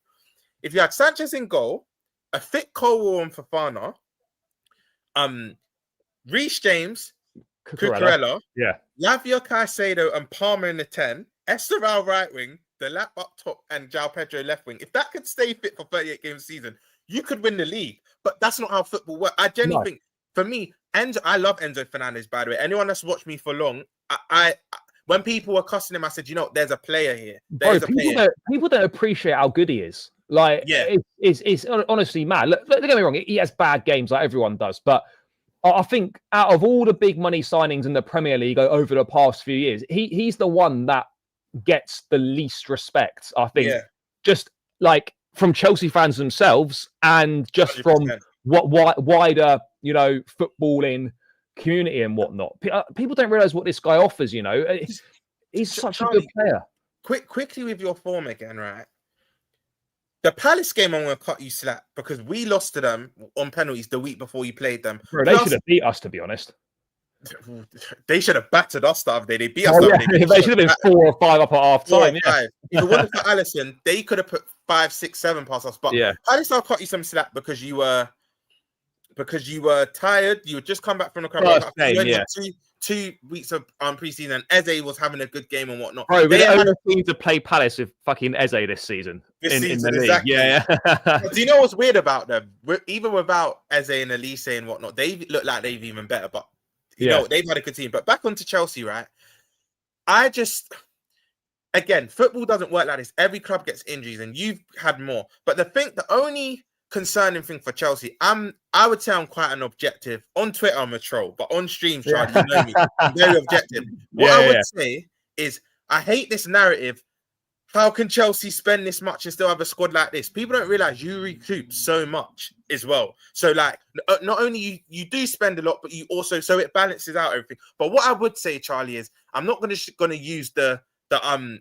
If you had Sanchez in goal, a fit Colwill and Fofana, Reece James, Cucurella, Lavia, Caicedo, and Palmer in the 10, Esteval right wing, the lap up top, and Joao Pedro left wing. If that could stay fit for 38 games a season, you could win the league. But that's not how football works. I genuinely think, for me, I love Enzo Fernandez, by the way. Anyone that's watched me for long, I when people were cussing him, I said, there's a player here. People don't appreciate how good he is. Like, it's honestly mad. Look, don't get me wrong, he has bad games like everyone does. But I think out of all the big money signings in the Premier League over the past few years, he's the one that gets the least respect, I think, just like from Chelsea fans themselves, and just 100%. from what wider, footballing community and whatnot. People don't realize what this guy offers. He's such a good player. Quickly with your form again, right? The Palace game, I'm going to cut you slack because we lost to them on penalties the week before you played them. Bro, they should have beat us, to be honest. They should have battered us the other day. They beat us. They should have been 4 or 5 up at half time. If it wasn't for Alisson, they could have put 5, 6, 7 past us. But Palace, I'll cut you some slack because you were tired. You had just come back from the Cup. 2 weeks of preseason, and Eze was having a good game and whatnot. Bro, we're the only team to play Palace with fucking Eze this season. In the league. Exactly. Yeah. Do you know what's weird about them? Even without Eze and Elise and whatnot, they look like they've even better. But they've had a good team. But back onto Chelsea, right? Again, football doesn't work like this. Every club gets injuries, and you've had more. But the only concerning thing for Chelsea, I would say I'm quite an objective. On Twitter, I'm a troll, but on stream, Charlie, you know me, I'm very objective. What I would say is, I hate this narrative. How can Chelsea spend this much and still have a squad like this? People don't realize you recoup so much as well. So, like, not only you do spend a lot, but you also, so it balances out everything. But what I would say, Charlie, is I'm not going to use the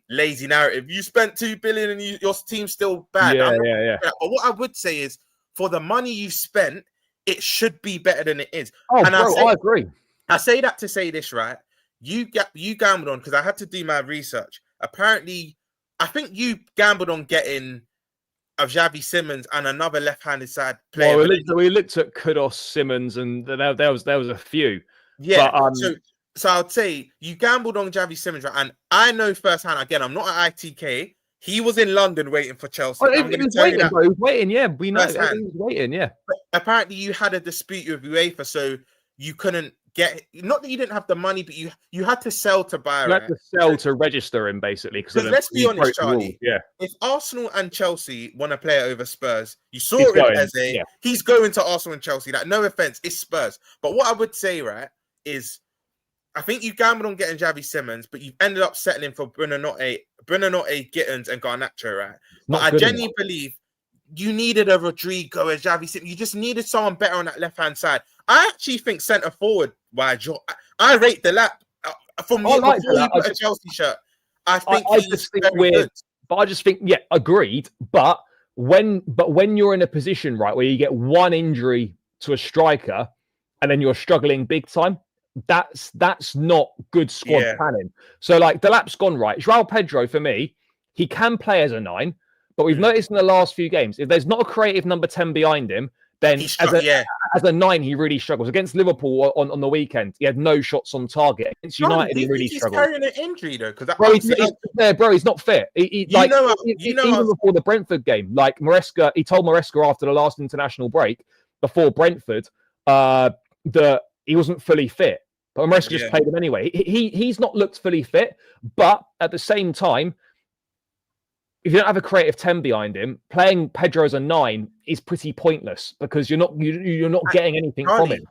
lazy narrative. You spent 2 billion and your team's still bad. But what I would say is, for the money you spent, it should be better than it is. I agree. I say that to say this, right? You gambled on, because I had to do my research. Apparently, I think you gambled on getting a Xavi Simons and another left-handed side player. Well, we looked at Kudos, Simmons, and there was a few. Yeah. But, so I'd say you gambled on Xavi Simons, right? And I know firsthand, again, I'm not at ITK. He was in London waiting for Chelsea. He was waiting, yeah. We know he was waiting, yeah. But apparently you had a dispute with UEFA, so you couldn't get... Not that you didn't have the money, but you had to sell to buy. You had to sell to register him, basically. Because let's be honest, Charlie. If Arsenal and Chelsea want to play it over Spurs, you saw it with Eze. Yeah. He's going to Arsenal and Chelsea. Like, no offense, it's Spurs. But what I would say, right, is... I think you gambled on getting Xavi Simons, but you've ended up settling for Buonanotte, Gittins, and Garnacho, right? But I genuinely believe you needed a Rodrigo, a Xavi Simons. You just needed someone better on that left-hand side. I actually think centre-forward, I rate the lap. For me, before you put a Chelsea shirt, I think he's very good. But I just think, agreed. But when you're in a position, right, where you get one injury to a striker and then you're struggling big time, that's not good squad planning. So, like, the lap's gone right. João Pedro, for me, he can play as a 9, but we've noticed in the last few games, if there's not a creative number 10 behind him, then as a 9, he really struggles. Against Liverpool on the weekend, he had no shots on target. Against United, he really struggled. He's carrying an injury, though. He's not fit. Even before the Brentford game, like Maresca, he told Maresca after the last international break, before Brentford, that he wasn't fully fit. But Maresca just played him anyway. He's not looked fully fit, but at the same time, if you don't have a creative 10 behind him, playing Pedro as a 9 is pretty pointless because you're not getting anything from him.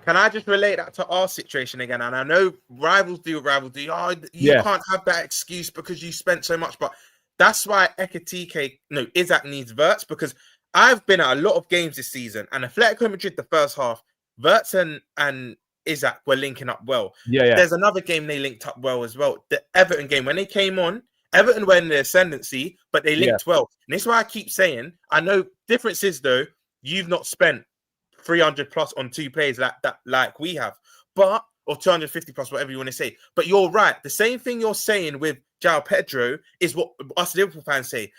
Can I just relate that to our situation again? And I know rivals do. Oh, you can't have that excuse because you spent so much. But that's why Isak needs Wirtz, because I've been at a lot of games this season, and Atletico Madrid the first half, Wirtz and Isak were linking up well. There's another game they linked up well as well. The Everton game, when they came on, Everton were in the ascendancy, but they linked well. And this is why I keep saying, I know difference is, though, you've not spent 300 plus on 2 players like we have, or 250 plus, whatever you want to say. But you're right. The same thing you're saying with João Pedro is what us Liverpool fans say.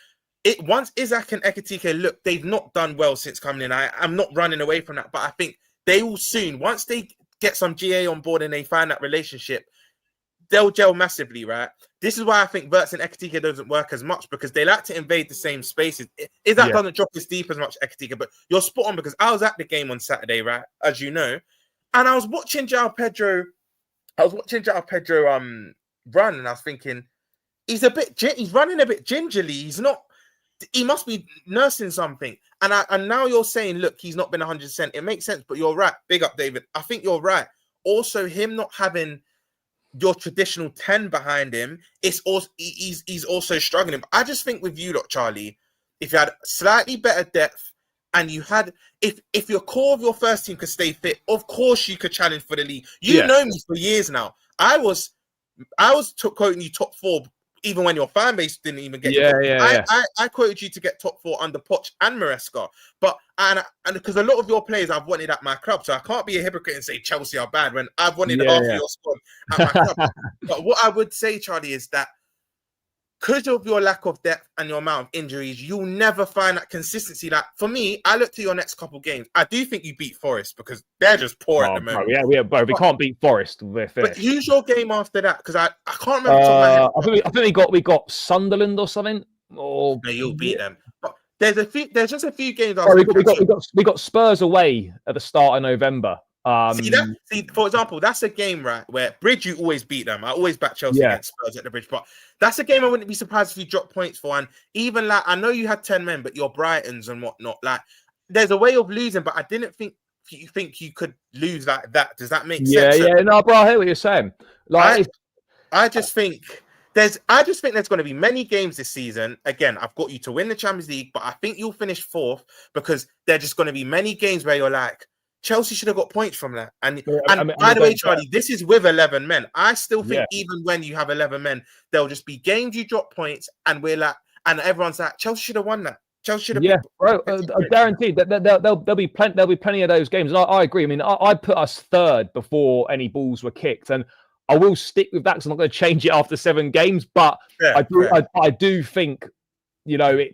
Once Isak and Ekitike, look, they've not done well since coming in. I'm not running away from that, but I think they will soon, once they get some GA on board and they find that relationship, they'll gel massively, right? This is why I think Wirtz and Ekitike doesn't work as much, because they like to invade the same spaces. Isak doesn't drop as deep as much Ekitike, but you're spot on, because I was at the game on Saturday, right, as you know, and I was watching João Pedro run, and I was thinking, he's running a bit gingerly. He must be nursing something. And now you're saying, look, he's not been 100%. It makes sense, but you're right. Big up, David. I think you're right. Also, him not having your traditional 10 behind him, it's also he's also struggling. But I just think with you lot, Charlie, if you had slightly better depth and you had if your core of your first team could stay fit, of course you could challenge for the league. You know me for years now. I was quoting you top 4 even when your fan base didn't even get I quoted you to get top 4 under Poch and Maresca. But and because a lot of your players I've wanted at my club, so I can't be a hypocrite and say Chelsea are bad when I've wanted half of your squad at my club. But what I would say, Charlie, is that because of your lack of depth and your amount of injuries, you'll never find that consistency. Like for me, I look to your next couple games. I do think you beat Forest because they're just poor at the moment. We can't beat Forest. But who's your game after that? Because I can't remember. I think we got Sunderland or something. Or no, you'll beat them. But there's just a few games. We got Spurs away at the start of November. See, for example, that's a game, right, where Bridge, you always beat them. I always back Chelsea against Spurs at the Bridge, but that's a game I wouldn't be surprised if you drop points for. And even like, I know you had 10 men, but your Brightons and whatnot, like, there's a way of losing, but I didn't think you could lose like that. Does that make sense? Yeah, no, bro, I hear what you're saying. Like, I just think there's going to be many games this season. Again, I've got you to win the Champions League, but I think you'll finish 4th because there's just going to be many games where you're like, Chelsea should have got points from that. And by the way, Charlie, this is with 11 men. I still think even when you have 11 men, there'll just be games you drop points and we're like, and everyone's like, Chelsea should have won that. Chelsea should have. Yeah, bro, guaranteed that there'll be plenty of those games. And I agree. I mean, I put us 3rd before any balls were kicked, and I will stick with that because I'm not going to change it after 7 games. But I do think, you know, we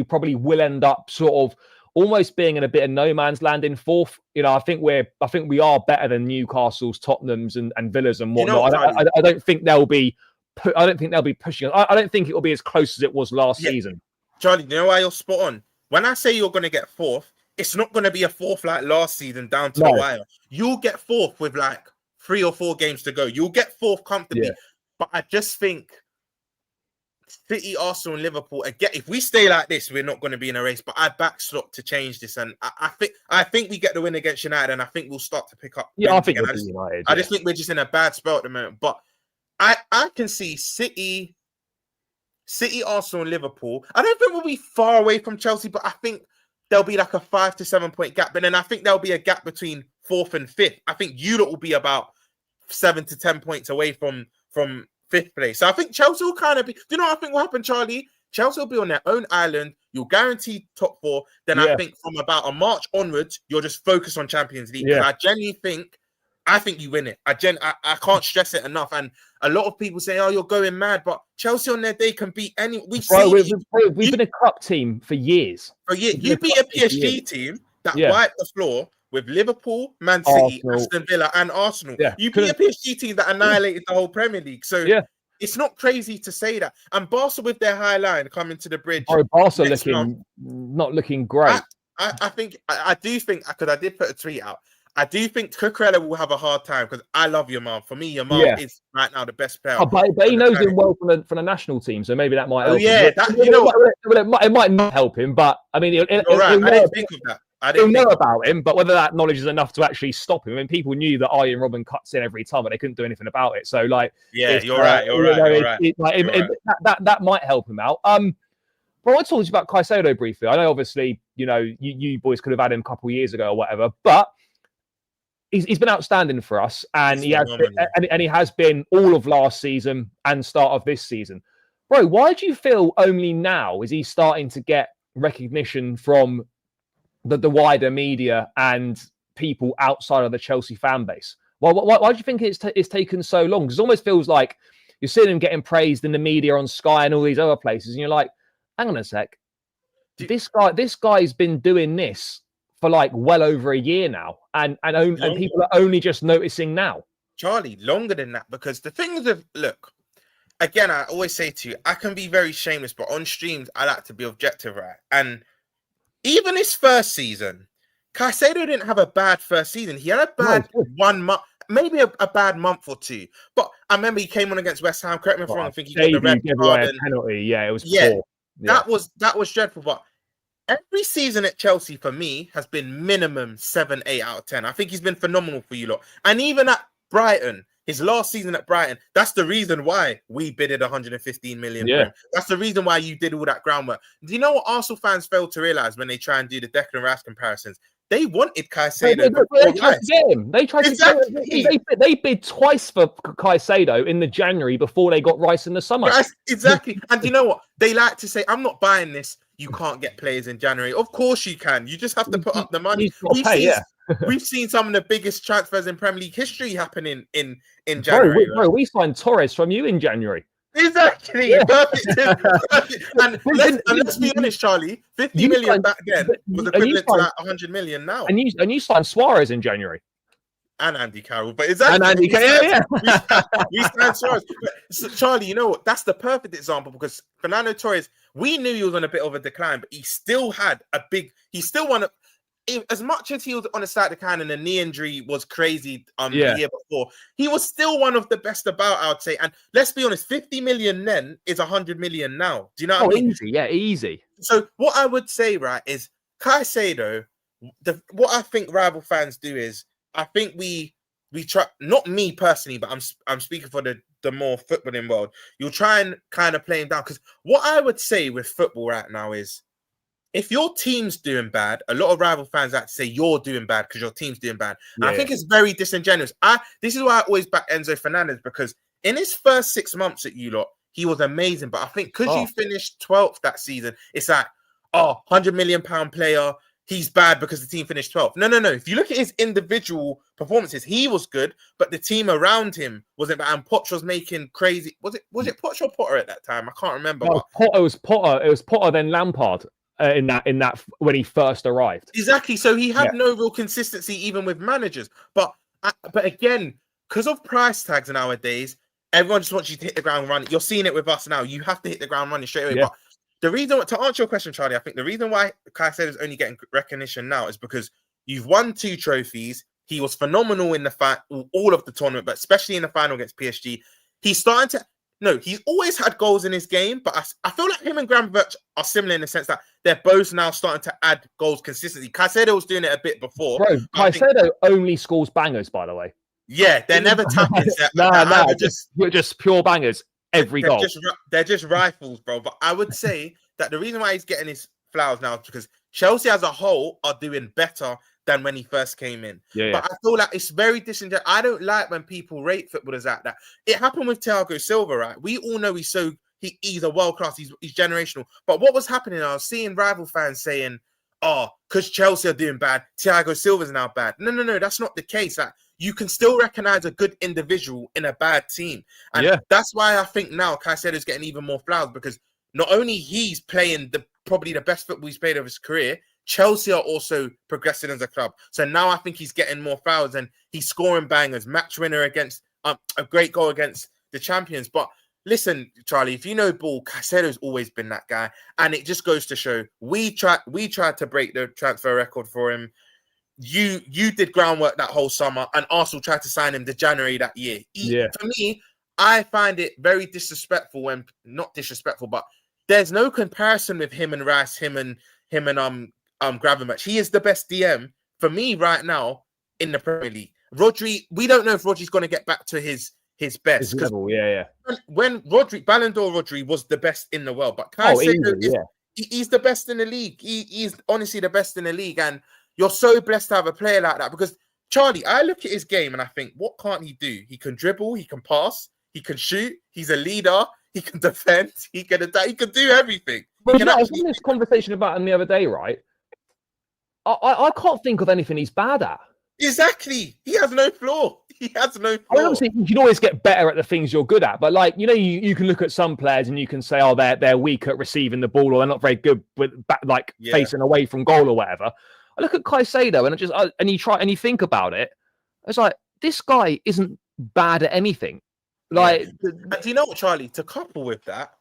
probably will end up sort of almost being in a bit of no man's land in 4th. You know, I think we are better than Newcastle's, Tottenham's, and Villa's and whatnot. You know, I don't think they'll be pushing. I don't think it will be as close as it was last season. Charlie, you know why you're spot on? When I say you're going to get 4th, it's not going to be a 4th like last season down to the wire. You'll get 4th with like 3 or 4 games to go. You'll get 4th comfortably. But I just think City, Arsenal, and Liverpool, again, if we stay like this, we're not going to be in a race. But I back Slot to change this. And I think we get the win against United, and I think we'll start to pick up. I think we'll be United. I just think we're just in a bad spell at the moment. But I can see City, Arsenal, and Liverpool. I don't think we'll be far away from Chelsea, but I think there'll be like a 5 to 7 point gap. But then I think there'll be a gap between 4th and 5th. I think you lot will be about 7 to 10 points away from 5th place. So I think Chelsea will kind of be. Do you know what I think will happen, Charlie? Chelsea will be on their own island. You'll guarantee top 4. Then I think from about a March onwards, you'll just focus on Champions League. I genuinely think. I think you win it. I can't stress it enough. And a lot of people say, "Oh, you're going mad," but Chelsea on their day can beat any. We've been a cup team for years. You beat a PSG team that wiped the floor with Liverpool, Man City, Aston Villa, and Arsenal. You beat a PSG team that annihilated the whole Premier League. So it's not crazy to say that. And Barca with their high line coming to the Bridge. Barca not looking great. I do think because I did put a tweet out. I do think Cucurella will have a hard time because I love Yamal. For me, Yamal is right now the best player. But he knows him well from the national team, so maybe that might help him. It might not help him, but I mean, I didn't think of that. He'll know about him, but whether that knowledge is enough to actually stop him. I mean, people knew that Arjen Robben cuts in every time, but they couldn't do anything about it. So, like, you're right. That might help him out. But I want to talk to you about Caicedo briefly. I know, obviously, you know, you boys could have had him a couple of years ago or whatever, but he's been outstanding for us, and he has been all of last season and start of this season. Bro, why do you feel only now is he starting to get recognition from the wider media and people outside of the Chelsea fan base? Why do you think it's taken so long? Because it almost feels like you're seeing him getting praised in the media on Sky and all these other places, and you're like, hang on a sec, this guy's been doing this for like well over a year now, and people are only just noticing now. Charlie, longer than that, because the thing is, look, again, I always say to you, I can be very shameless, but on streams, I like to be objective, right? And even his first season, Caicedo didn't have a bad first season. He had a bad 1 month, maybe a bad month or 2. But I remember he came on against West Ham. Correct me if I'm wrong. I think he got the red card. Penalty. Yeah, it was poor. Yeah. That was dreadful. But every season at Chelsea for me has been minimum 7, 8 out of 10. I think he's been phenomenal for you lot. And even at Brighton, His last season at Brighton, that's the reason why we bidded 115 million for him. That's the reason why you did all that groundwork. Do you know what Arsenal fans fail to realize when they try and do the Declan Rice comparisons? They wanted Caicedo. They tried to get him. They tried to they bid twice for Caicedo in the January before they got Rice in the summer. Yes, exactly. And you know what? They like to say, I'm not buying this. You can't get players in January. Of course you can. You just have to put up the money. We've seen some of the biggest transfers in Premier League history happening in January. Bro, we signed Torres from you in January. Exactly. Yeah. Perfect. And let's be honest, Charlie, 50 million back then was equivalent to like 100 million now. And you signed Suarez in January. And Andy Carroll. But exactly. And Andy we signed Suarez. So, Charlie, you know what? That's the perfect example because Fernando Torres, we knew he was on a bit of a decline, but he still had as much as he was on a slight decline and the knee injury was crazy the year before, he was still one of the best about, I would say. And let's be honest, 50 million then is 100 million now. Do you know what I mean? Easy, yeah, easy. So what I would say, right, is Caicedo, what I think rival fans do is, I think we try, not me personally, but I'm speaking for the more footballing world. You'll try and kind of play him down. Because what I would say with football right now is, if your team's doing bad, a lot of rival fans like to say you're doing bad because your team's doing bad. And I think it's very disingenuous. This is why I always back Enzo Fernandez, because in his first 6 months at you lot, he was amazing. But I think because you finished 12th that season, it's like, £100 million player, he's bad because the team finished 12th. No. If you look at his individual performances, he was good, but the team around him wasn't bad. And Poch was making crazy. Was it Poch or Potter at that time? I can't remember. No, it was Potter. It was Potter then Lampard. In that when he first arrived. Exactly. So he had no real consistency even with managers. But again, because of price tags nowadays, everyone just wants you to hit the ground running. You're seeing it with us now. You have to hit the ground running straight away. Yeah. But the reason, to answer your question, Charlie, I think the reason why Caicedo is only getting recognition now is because you've won 2 trophies. He was phenomenal in all of the tournament, but especially in the final against PSG. He's starting to... No, he's always had goals in his game, but I feel like him and Gravenberch are similar in the sense that they're both now starting to add goals consistently. Caicedo was doing it a bit before. Bro, Caicedo only scores bangers, by the way. Yeah, they're never tappers. No, just pure bangers every goal. They're just rifles, bro. But I would say that the reason why he's getting his flowers now is because Chelsea as a whole are doing better than when he first came in. But I feel like it's very disingenuous. I don't like when people rate footballers like that. It happened with Thiago Silva, right? We all know he's a world class, he's generational. But what was happening, I was seeing rival fans saying, because Chelsea are doing bad, Thiago Silva's now bad. No, that's not the case. Like, you can still recognize a good individual in a bad team. And that's why I think now Caicedo's getting even more flowers, because not only he's playing probably the best football he's played of his career, Chelsea are also progressing as a club. So now I think he's getting more fouls and he's scoring bangers, match winner against a great goal against the champions. But listen, Charlie, if you know ball, Caicedo's always been that guy. And it just goes to show we tried to break the transfer record for him. You did groundwork that whole summer, and Arsenal tried to sign him the January that year. For me, I find it very disrespectful not disrespectful, but there's no comparison with him and Rice, him and Gravenberch. He is the best DM for me right now in the Premier League. Rodri, we don't know if Rodri's going to get back to his best. His level, When Ballon d'Or Rodri was the best in the world, but Caicedo he's the best in the league. He's honestly the best in the league, and you're so blessed to have a player like that. Because Charlie, I look at his game and I think, what can't he do? He can dribble, he can pass, he can shoot, he's a leader, he can defend, he can attack, he can do everything. Well, I was having this conversation about him the other day, right? I can't think of anything he's bad at. Exactly. He has no flaw. He has no flaw. Obviously, you can always get better at the things you're good at. But you can look at some players and you can say, they're weak at receiving the ball, or they're not very good with facing away from goal or whatever. I look at Caicedo and you think about it. It's like, this guy isn't bad at anything. And do you know what, Charlie? To couple with that,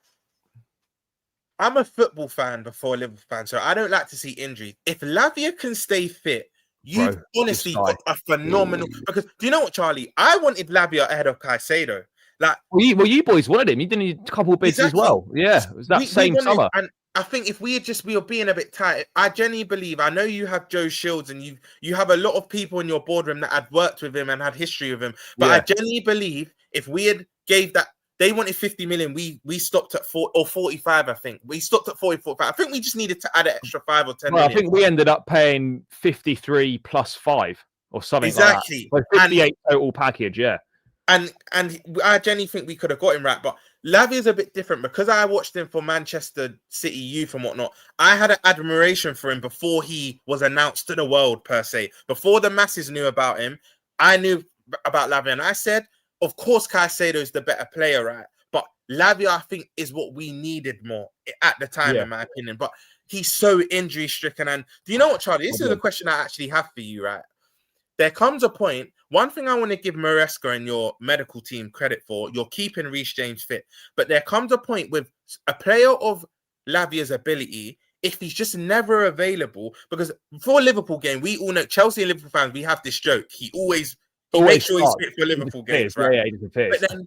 I'm a football fan before a Liverpool fan, so I don't like to see injuries. If Lavia can stay fit, you've honestly got a phenomenal... Because do you know what, Charlie? I wanted Lavia ahead of Caicedo. Like, you boys wanted him. You did a couple of bids as well. Yeah, it was that same summer. And I think if we were being a bit tight, I genuinely believe. I know you have Joe Shields, and you have a lot of people in your boardroom that had worked with him and had history with him. But I genuinely believe if we had gave that, they wanted 50 million. We stopped at 4 or 45. I think we stopped at 40, 45. I think we just needed to add an extra 5 or 10 million. I think we ended up paying 53 plus 5 or something exactly. Like that. So 58 total package. Yeah. And I genuinely think we could have got him right, but Lavia's a bit different because I watched him for Manchester City youth and whatnot. I had an admiration for him before he was announced to the world, per se. Before the masses knew about him, I knew about Lavia, and I said, of course, Caicedo is the better player, right? But Lavia, I think, is what we needed more at the time, in my opinion. But he's so injury stricken. And do you know what, Charlie? This is a question I actually have for you, right? There comes a point. One thing I want to give Maresca and your medical team credit for, you're keeping Reece James fit. But there comes a point with a player of Lavia's ability, if he's just never available, because for a Liverpool game, we all know, Chelsea and Liverpool fans, we have this joke. He makes sure he's fit for Liverpool games, right? Yeah, he disappears. But then,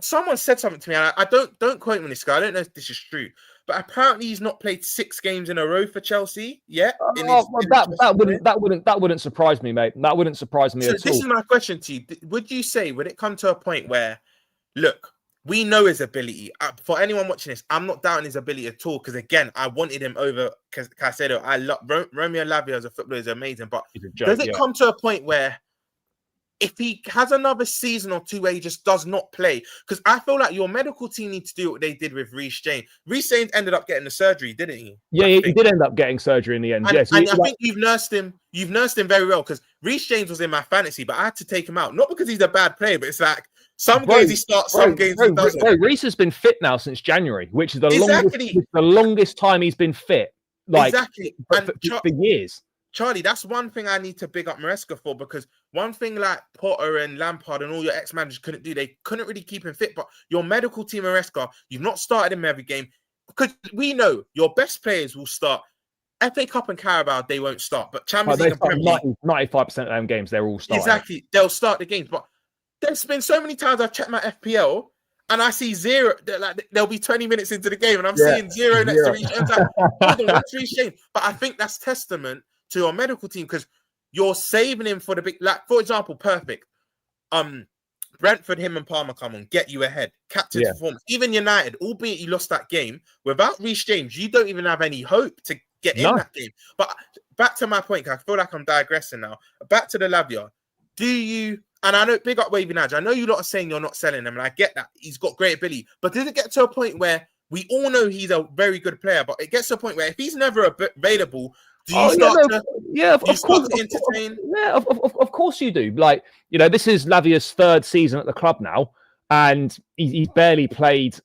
someone said something to me, and I don't quote me on this guy. I don't know if this is true, but apparently he's not played 6 games in a row for Chelsea yet. That wouldn't surprise me, mate. That wouldn't surprise me at all. This is my question to you. Would you say, would it come to a point where, look, we know his ability. For anyone watching this, I'm not doubting his ability at all, because again, I wanted him over Caicedo. I love Romeo Lavia as a footballer, is amazing, but does it come to a point where if he has another season or two where he just does not play, because I feel like your medical team need to do what they did with Reece James. Reece James ended up getting the surgery, didn't he? Yeah, he did end up getting surgery in the end. And, yes, and I think you've nursed him very well, because Reece James was in my fantasy, but I had to take him out. Not because he's a bad player, but it's like some games he starts, some games he doesn't. Reece has been fit now since January, which is the longest time he's been fit. Like, exactly. For years. Charlie, that's one thing I need to big up Maresca for, because one thing like Potter and Lampard and all your ex-managers couldn't do, they couldn't really keep him fit. But your medical team, Maresca, you've not started him every game, because we know your best players will start. FA Cup and Carabao, they won't start, but Champions League and Premier League, 95% of them games, they're all starting. Exactly, they'll start the games. But there's been so many times I've checked my FPL and I see 0. Like, there'll be 20 minutes into the game and I'm seeing 0 next to Reece James. What's Reece James? But I think that's testament to your medical team, because you're saving him for the big, like, for example, perfect. Brentford, him and Palmer come on, get you ahead. Captain's performance. Even United, albeit you lost that game, without Reece James, you don't even have any hope to get in that game. But back to my point, I feel like I'm digressing now. Back to the Lavia. Do you, and I know, big up Wavy Nudge, I know you lot are saying you're not selling him, and I get that. He's got great ability. But does it get to a point where we all know he's a very good player, but it gets to a point where if he's never available, do you start to entertain? Of course you do. Like, you know, this is Lavia's 3rd season at the club now, and he's barely played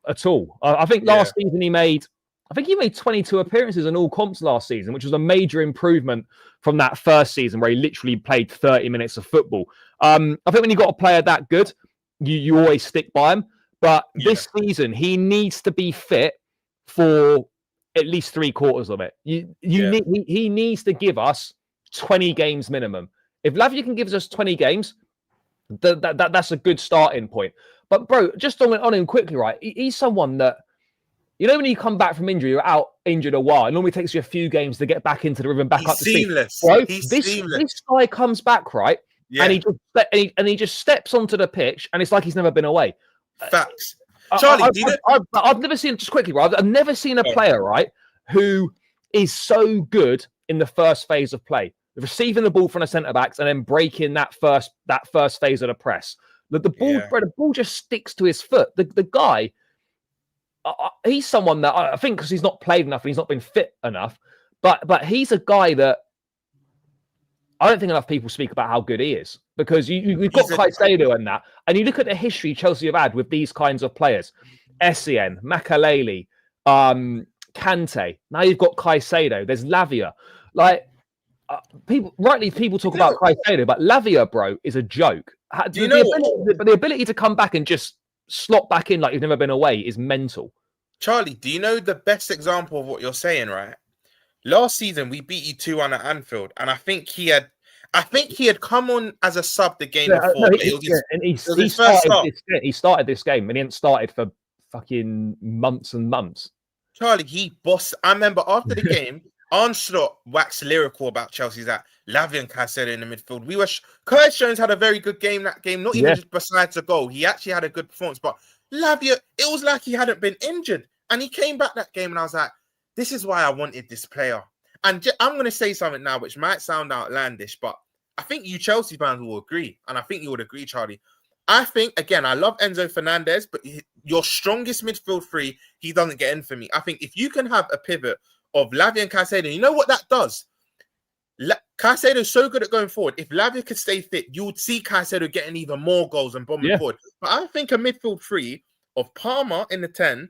at all. I think last season he made 22 appearances in all comps last season, which was a major improvement from that first season where he literally played 30 minutes of football. I think when you got a player that good, you always stick by him. But this season, he needs to be fit for at least 3/4 of it. He needs to give us 20 games minimum. If Lavia can give us 20 games, that's a good starting point. But bro, just on him quickly, right? He's someone that, you know, when you come back from injury, you're out injured a while. It normally takes you a few games to get back into the rhythm, back up to speed. Bro, this guy comes back, right? Yeah. And he just steps onto the pitch, and it's like he's never been away. Facts. Charlie, I've never seen, just quickly, right? I've never seen a player, right, who is so good in the first phase of play, receiving the ball from the centre backs and then breaking that first phase of the press. The ball just sticks to his foot. The guy, he's someone that I think, because he's not played enough and he's not been fit enough, but he's a guy that I don't think enough people speak about how good he is, because we've got Caicedo and that, and you look at the history Chelsea have had with these kinds of players, Essien, Makaleli, Kante. Now you've got Caicedo. There's Lavia. Like, people talk about Caicedo, but Lavia, bro, is a joke. The ability to come back and just slot back in like you've never been away is mental. Charlie, do you know the best example of what you're saying, right? Last season, we beat you 2-1 at Anfield, and I think he had, I think he had come on as a sub the game Yeah, before. no, But it was he his first start. he started this game and he hadn't started for fucking months and months. Charlie, he bossed. I remember after the game, Arnslot waxed lyrical about Chelsea's that Lavia and Caicedo in the midfield. Curtis Jones had a very good game that game, not even just besides the goal. He actually had a good performance, but Lavia, it was like he hadn't been injured. And he came back that game and I was like, this is why I wanted this player. And I'm going to say something now, which might sound outlandish, but I think you Chelsea fans will agree. And I think you would agree, Charlie. I think, again, I love Enzo Fernandez, but your strongest midfield three, he doesn't get in for me. I think if you can have a pivot of Lavia and Caicedo, you know what that does? Caicedo is so good at going forward. If Lavia could stay fit, you would see Caicedo getting even more goals and bombing forward. But I think a midfield three of Palmer in the 10,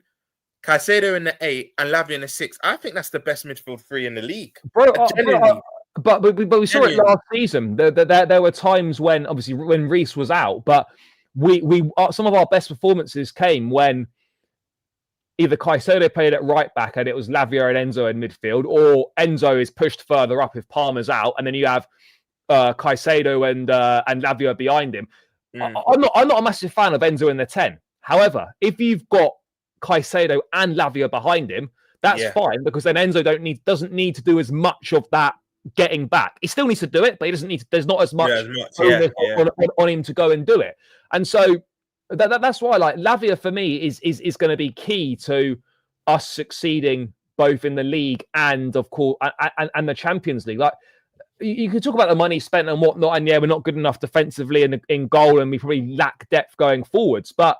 Caicedo in the 8, and Lavia in the 6, I think that's the best midfield three in the league. But we saw it last season. There were times when, obviously, when Reece was out, but we some of our best performances came when either Caicedo played at right back and it was Lavia and Enzo in midfield, or Enzo is pushed further up if Palmer's out, and then you have Caicedo and Lavia behind him. I'm not a massive fan of Enzo in the 10. However, if you've got Caicedo and Lavia behind him, that's fine, because then Enzo doesn't need to do as much of that getting back. He still needs to do it, but he doesn't need to. There's not as much on him to go and do it. And so that's why, like, Lavia for me is going to be key to us succeeding both in the league and, of course, and the Champions League. Like, you could talk about the money spent and whatnot, and we're not good enough defensively and in goal, and we probably lack depth going forwards. But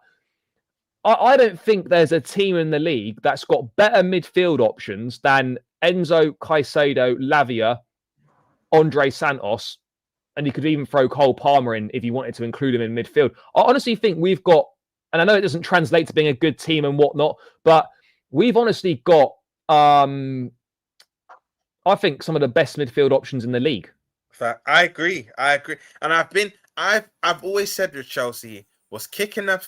I don't think there's a team in the league that's got better midfield options than Enzo, Caicedo, Lavia, Andre Santos, and you could even throw Cole Palmer in if you wanted to include him in midfield. I honestly think we've got, and I know it doesn't translate to being a good team and whatnot, but we've honestly got, I think, some of the best midfield options in the league. I agree. And I've always said with Chelsea was kicking them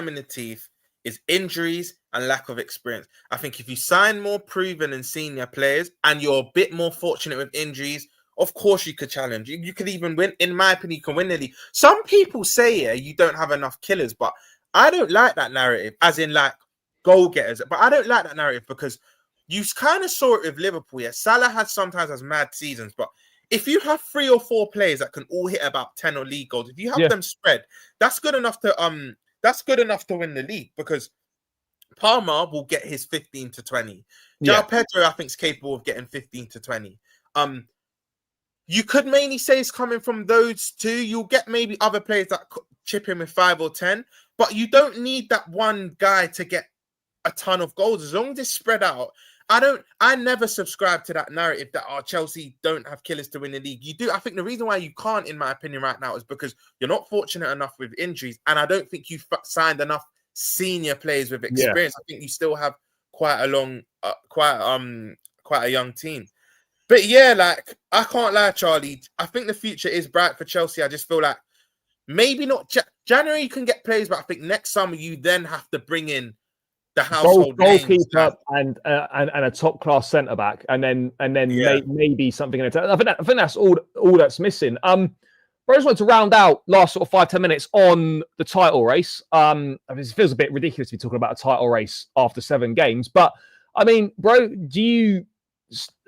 in the teeth is injuries and lack of experience. I think if you sign more proven and senior players and you're a bit more fortunate with injuries, of course you could challenge. You could even win. In my opinion, you can win the league. Some people say you don't have enough killers, but I don't like that narrative, as in like goal getters. But I don't like that narrative because you kind of saw it with Liverpool. Yeah, Salah sometimes has mad seasons, but if you have 3 or 4 players that can all hit about 10 or league goals, if you have them spread, that's good enough to win the league, because Palmer will get his 15 to 20. João Pedro, I think, is capable of getting 15 to 20. You could mainly say it's coming from those two. You'll get maybe other players that chip in with 5 or 10, but you don't need that one guy to get a ton of goals. As long as it's spread out, I never subscribe to that narrative that Chelsea don't have killers to win the league. You do. I think the reason why you can't, in my opinion, right now is because you're not fortunate enough with injuries, and I don't think you've signed enough senior players with experience. I think you still have quite a young team. But yeah, like, I can't lie, Charlie. I think the future is bright for Chelsea. I just feel like maybe not January you can get players, but I think next summer you then have to bring in the household goalkeeper and a top class centre back, and then maybe something in it. I think that's all that's missing. But I just wanted to round out last sort of 5-10 minutes on the title race. I mean, it feels a bit ridiculous to be talking about a title race after 7 games, but I mean, bro,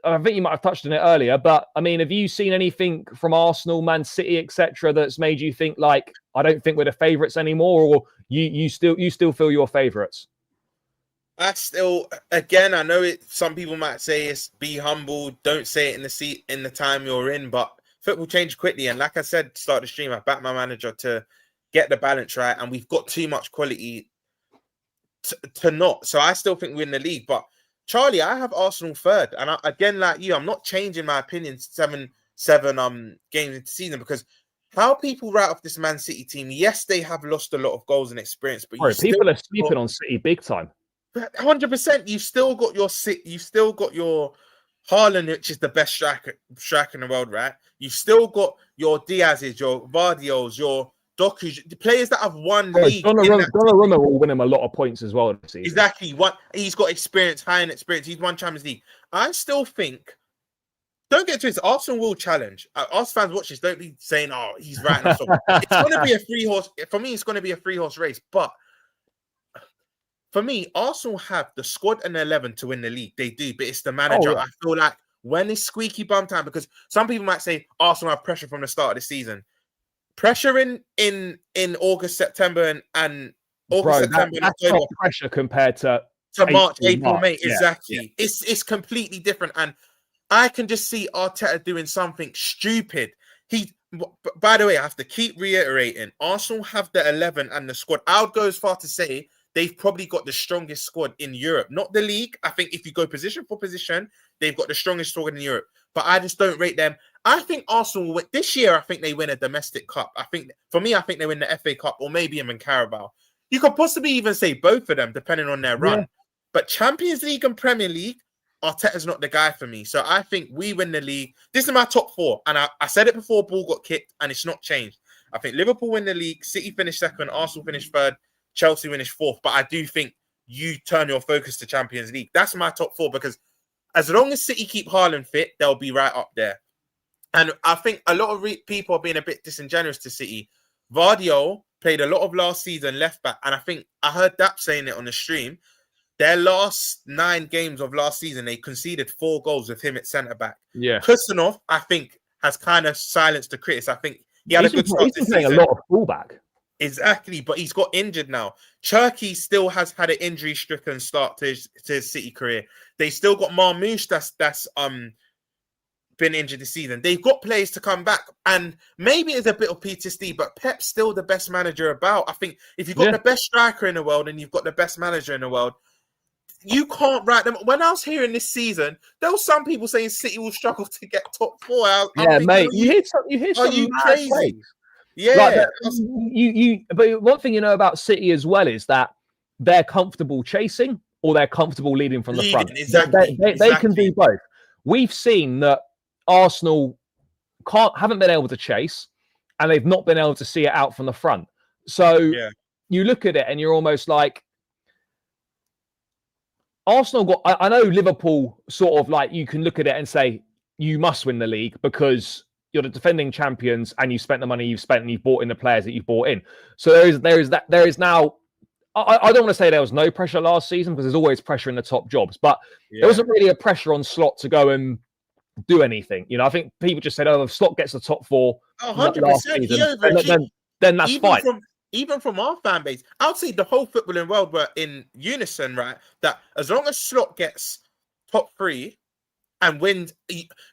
I think you might have touched on it earlier, but I mean, have you seen anything from Arsenal, Man City, etc., that's made you think, like, I don't think we're the favourites anymore, or you still feel you're favourites? Again, I know it. Some people might say it's be humble, don't say it in the time you're in, but football changes quickly. And like I said, start the stream, I backed my manager to get the balance right, and we've got too much quality to not. So I still think we're in the league, but Charlie, I have Arsenal third, and again, like you, I'm not changing my opinion 7 games into season, because how people write off this Man City team, yes, they have lost a lot of goals and experience, but people are sleeping on City big time. 100%. You've still got your Haaland, which is the best striker in the world, right? You've still got your Diaz's, your Vardios, your Doku's, the players that have won league. Donnarumma will win him a lot of points as well this season. Exactly. He's got experience, high in experience. He's won Champions League. I still think don't get to it. Arsenal will challenge. Us fans watch this. Don't be saying, "Oh, he's writing us off." It's going to be a 3-horse. For me, it's going to be a 3-horse race. But for me, Arsenal have the squad and the 11 to win the league. They do, but it's the manager. I feel like when it's squeaky bum time, because some people might say Arsenal have pressure from the start of the season. Pressure in August, September, and August, September, and October. Not pressure compared to March, April, May. Exactly. Yeah. It's completely different. And I can just see Arteta doing something stupid. By the way, I have to keep reiterating, Arsenal have the 11 and the squad. I would go as far to say they've probably got the strongest squad in Europe, not the league. I think if you go position for position, they've got the strongest squad in Europe. But I just don't rate them. I think Arsenal will win this year. I think they win a domestic cup. I think they win the FA Cup or maybe even Carabao. You could possibly even say both of them, depending on their run. But Champions League and Premier League, Arteta's not the guy for me. So I think we win the league. This is my top 4. And I said it before Ball got kicked, and it's not changed. I think Liverpool win the league, City finish 2nd, Arsenal finish 3rd, Chelsea finish 4th. But I do think you turn your focus to Champions League. That's my top 4, because as long as City keep Haaland fit, they'll be right up there. And I think a lot of people are being a bit disingenuous to City. Vardio played a lot of last season left back, and I think I heard Dap saying it on the stream. Their last 9 games of last season, they conceded 4 goals with him at centre back. Yeah, Kusanov, I think, has kind of silenced the critics. I think he had a good start. He's playing a lot of fullback. Exactly, but he's got injured now. Cherki still has had an injury-stricken start to his City career. They still got Marmoush that's been injured this season. They've got players to come back, and maybe it's a bit of PTSD, but Pep's still the best manager about. I think if you've got the best striker in the world and you've got the best manager in the world, you can't write them. When I was hearing this season, there were some people saying City will struggle to get top 4. Mate, you hear some. Are you crazy? Plays. Yeah. Like but one thing you know about City as well is that they're comfortable chasing or they're comfortable leading from the front. Exactly. They can do both. We've seen that Arsenal haven't been able to chase, and they've not been able to see it out from the front. So you look at it and you're almost like, Arsenal I know Liverpool sort of like, you can look at it and say you must win the league because you're the defending champions and you spent the money you've spent and you've bought in the players that you've bought in. So there is now. I don't want to say there was no pressure last season, because there's always pressure in the top jobs, but there wasn't really a pressure on Slot to go and do anything. I think people just said, "Oh, if Slot gets the top 4, 100%, then that's fine." Even from our fan base, I would say the whole footballing world were in unison, right? That as long as Slot gets top 3 and wins,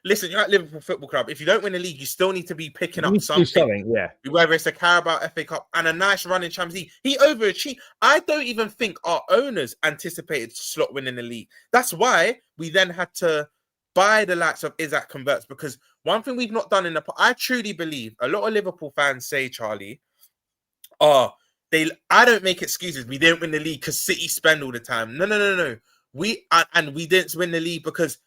listen, you're at Liverpool Football Club. If you don't win the league, you still need to be picking up something. Whether it's a Carabao, FA Cup, and a nice run in Champions League. He overachieved. I don't even think our owners anticipated Slot winning the league. That's why we then had to buy the likes of Isaac Converts, because one thing we've not done I truly believe a lot of Liverpool fans say, Charlie, I don't make excuses. We didn't win the league because City spend all the time. No. We didn't win the league because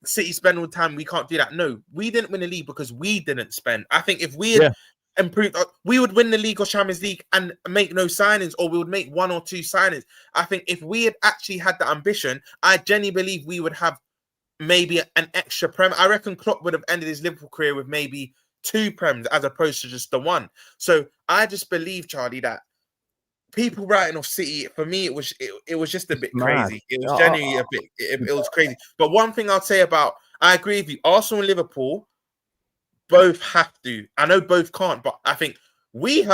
City spend all the time. We can't do that. No, we didn't win the league because we didn't spend. I think if we had improved, we would win the league or Champions League and make no signings, or we would make 1 or 2 signings. I think if we had actually had the ambition, I genuinely believe we would have maybe an extra prem. I reckon Klopp would have ended his Liverpool career with maybe 2 prems as opposed to just the 1. So I just believe, Charlie, that people writing off City, for me, it was just a bit crazy. It was genuinely a bit, it was crazy. But one thing I'll say I agree with you, Arsenal and Liverpool both have to. I know both can't, but I think we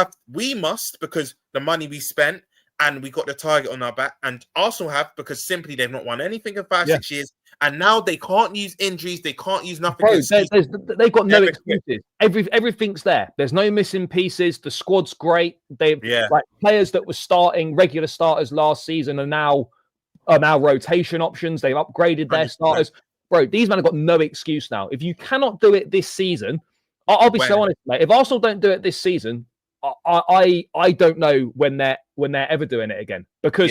must, because the money we spent and we got the target on our back, and Arsenal have because simply they've not won anything in 5-6 years. And now they can't use injuries. They can't use nothing. They've got no excuses. Everything's there. There's no missing pieces. The squad's great. They've like players that were starting, regular starters last season are now rotation options. They've upgraded their 100%. Starters. Bro, these men have got no excuse now. If you cannot do it this season, I'll be so honest, mate. If Arsenal don't do it this season, I don't know when they're ever doing it again, because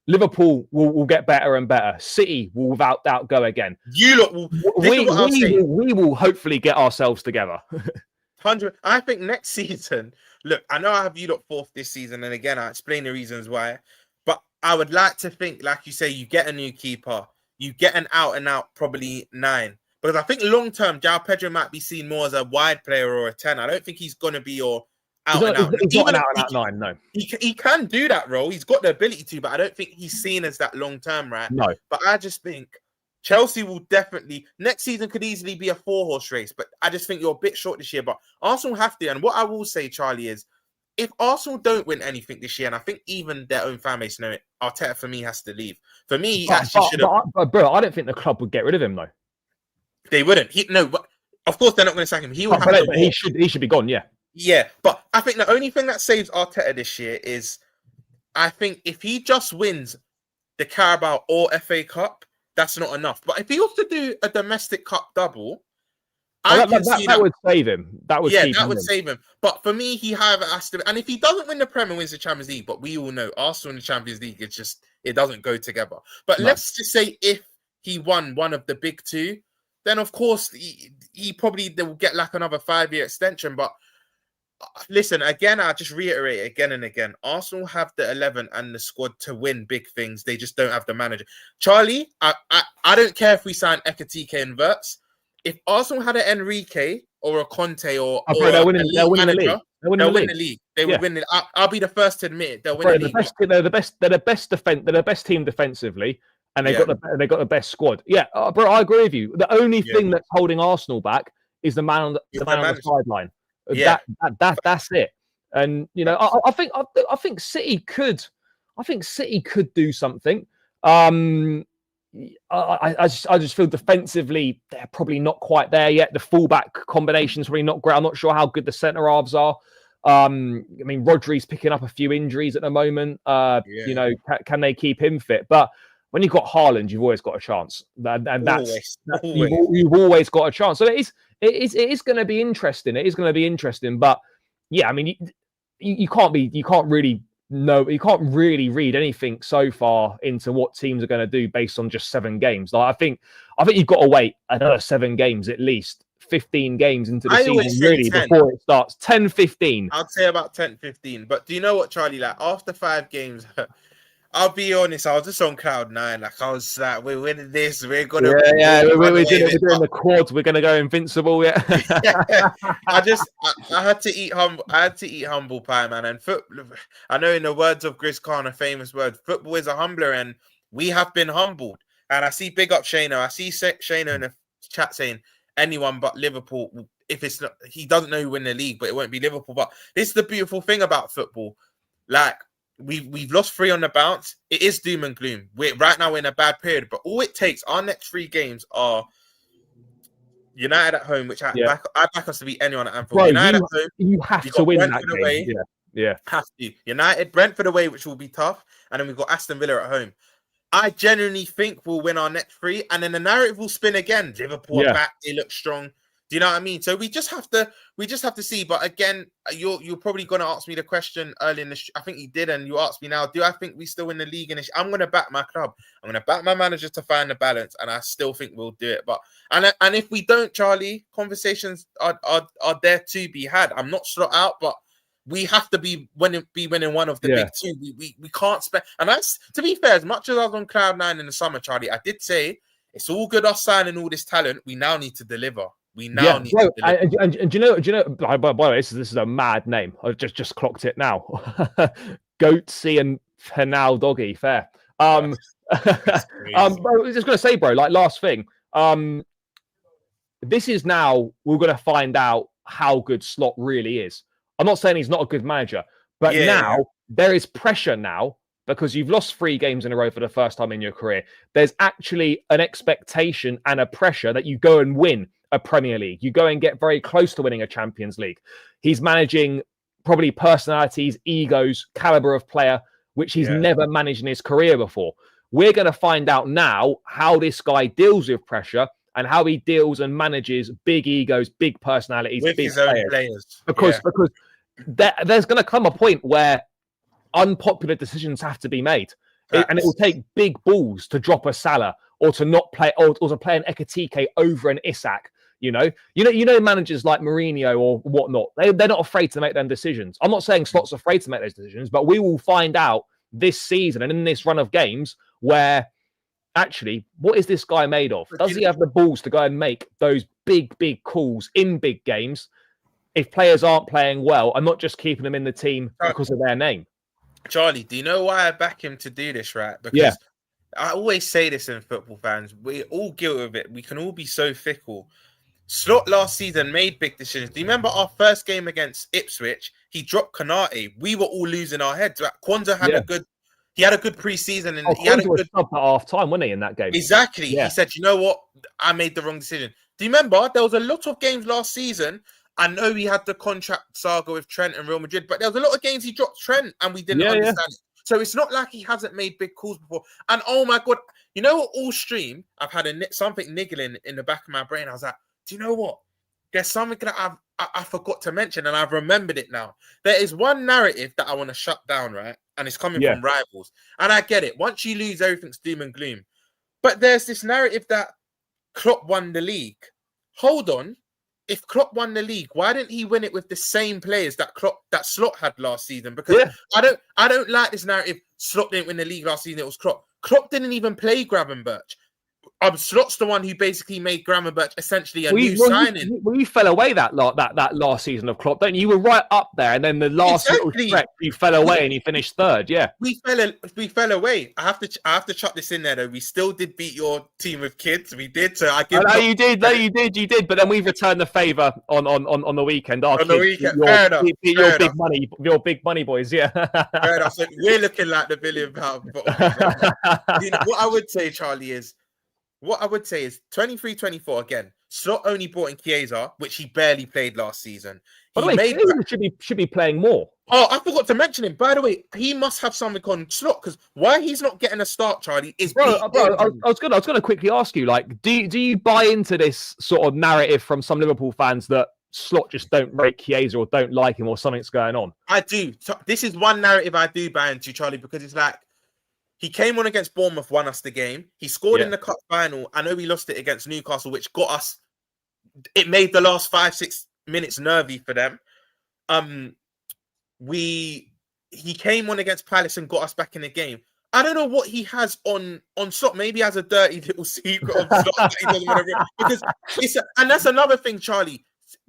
Liverpool will get better and better. City will without doubt go again. We will hopefully get ourselves together. 100. I think next season, look, I know I have you lot 4th this season, and again, I explain the reasons why, but I would like to think, like you say, you get a new keeper, you get an out and out, probably 9. Because I think long term, João Pedro might be seen more as a wide player or a 10. I don't think he's going to be your out and out. He's not an out and out 9, no. He can do that role. He's got the ability to, but I don't think he's seen as that long term, right? No. But I just think Chelsea will definitely, next season could easily be a 4-horse race, but I just think you're a bit short this year. But Arsenal have to. And what I will say, Charlie, is if Arsenal don't win anything this year, and I think even their own fan base know it, Arteta for me has to leave. For me, he actually should have. Bro, I don't think the club would get rid of him though. They wouldn't. But of course they're not going to sack him. He would have to. But he should be gone. Yeah. Yeah, but I think the only thing that saves Arteta this year is, I think if he just wins the Carabao or FA Cup, that's not enough. But if he was to do a domestic cup double, that would save him. That would save him. But for me, he has to. And if he doesn't win the Premier and wins the Champions League, but we all know Arsenal in the Champions League, it doesn't go together. But let's just say if he won one of the big two, then of course he probably will get like another 5-year extension. But listen, again, I just reiterate again and again, Arsenal have the 11 and the squad to win big things. They just don't have the manager. Charlie, I don't care if we sign Ekatike and Wirtz. If Arsenal had an Enrique or a Conte or they'll win the league. They'll win the league. They will win it. I'll be the first to admit it. They'll win the league. They're the best team defensively, and they've got the best squad. Yeah, bro, I agree with you. The only thing that's holding Arsenal back is the man on the sideline. Yeah. That's it. And you know, I think City could do something. I just feel defensively they're probably not quite there yet. The fullback combination is probably not great. I'm not sure how good the centre halves are. I mean, Rodri's picking up a few injuries at the moment. You know, can they keep him fit? But when you've got Haaland, you've always got a chance, you've always got a chance. So it is going to be interesting. It is going to be interesting. But yeah, I mean, you can't really read anything so far into what teams are going to do based on just 7 games. Like I think you've got to wait another 7 games at least. 15 games into the season, really, 10. Before it starts. 10, 15. I'd say about 10, 15. But do you know what, Charlie? Like, after 5 games, I'll be honest, I was just on cloud 9. Like, I was like, we're winning this. We're going to... we're doing the quads. We're going to go invincible, yeah. I had to eat humble. I had to eat humble pie, man. And I know in the words of Gris Khan, a famous word, football is a humbler, and we have been humbled. And I see big up Shano. I see Shano in the chat saying, anyone but Liverpool, if it's not, he doesn't know who win the league, but it won't be Liverpool. But this is the beautiful thing about football. Like, we've lost 3 on the bounce. It is doom and gloom. Right now we're in a bad period, but all it takes, our next 3 games are United at home, which I back us to beat anyone at Anfield. Bro, United at home, you have to win that game. Away, have to. United, Brentford away, which will be tough, and then we've got Aston Villa at home. I genuinely think we'll win our next 3, and then the narrative will spin again. Liverpool are back; they look strong. Do you know what I mean? So we just have to see. But again, you're probably going to ask me the question early in the. I think you did, and you asked me now. Do I think we still win the league? I'm going to back my club. I'm going to back my manager to find the balance, and I still think we'll do it. But and if we don't, Charlie, conversations are there to be had. I'm not slot out, but we have to be winning one of the big 2. We can't spend. And that's, to be fair, as much as I was on cloud 9 in the summer, Charlie, I did say it's all good us signing all this talent. We now need to deliver. We now need to deliver. And do you know? By the way, this is a mad name. I've just clocked it now. Goatsy and Penal Doggy. Fair. I was just gonna say, bro. Like, last thing. This is now we're gonna find out how good Slot really is. I'm not saying he's not a good manager, but now there is pressure now because you've lost 3 games in a row for the first time in your career. There's actually an expectation and a pressure that you go and win a Premier League. You go and get very close to winning a Champions League. He's managing probably personalities, egos, caliber of player, which he's never managed in his career before. We're going to find out now how this guy deals with pressure and how he deals and manages big egos, big personalities, with big his own players. Because there's going to come a point where unpopular decisions have to be made. And it will take big balls to drop a Salah or to not play or to play an Ekatike over an Isak. You know, managers like Mourinho or whatnot, they're not afraid to make them decisions. I'm not saying Slot's afraid to make those decisions, but we will find out this season and in this run of games where actually, what is this guy made of? Does he have the balls to go and make those big calls in big games if players aren't playing well and not just keeping them in the team because of their name? Charlie, do you know why I back him to do this, right? Because I always say this in football fans, we're all guilty of it. We can all be so fickle. Slot last season made big decisions. Do you remember our first game against Ipswich? He dropped Kanate. We were all losing our heads. Kwanzaa had a good preseason, and he had a good at half time, wasn't he, in that game? Exactly. He said, "You know what? I made the wrong decision." Do you remember there was a lot of games last season? I know he had the contract saga with Trent and Real Madrid, but there was a lot of games he dropped Trent, and we didn't understand it. So it's not like he hasn't made big calls before. And oh my god, you know what? All stream, I've had something niggling in the back of my brain. I was like, do you know what? There's something that I forgot to mention, and I've remembered it now. There is one narrative that I want to shut down, right? And it's coming from rivals. And I get it. Once you lose, everything's doom and gloom. But there's this narrative that Klopp won the league. Hold on. If Klopp won the league, why didn't he win it with the same players that Slot had last season? Because I don't like this narrative. Slot didn't win the league last season. It was Klopp. Klopp didn't even play Gravenberch. Slot's the one who basically made Gravenberch essentially a new signing. You fell away that last season of Klopp, don't you? You were right up there, and then the last little stretch, you fell away and you finished third. Yeah, we fell away. I have to chuck this in there though. We still did beat your team of kids. We did. So I give. You did. But then we returned the favour on the weekend. The weekend, your big money boys. Yeah. Fair enough. So we're looking like the £1 billion. You know, what I would say, Charlie, is 23-24 again. Slot only brought in Chiesa, which he barely played last season. By the way, Chiesa should be playing more. Oh, I forgot to mention him. By the way, he must have something on Slot, because why he's not getting a start, Charlie, is I was gonna quickly ask you, like, do you buy into this sort of narrative from some Liverpool fans that Slot just don't rate Chiesa or don't like him or something's going on? I do. This is one narrative I do buy into, Charlie, because it's like, he came on against Bournemouth, won us the game. He scored in the cup final. I know we lost it against Newcastle, which got us. It made the last 5-6 minutes nervy for them. He came on against Palace and got us back in the game. I don't know what he has on Slot. Maybe he has a dirty little secret of Slot that he doesn't want to because and that's another thing, Charlie.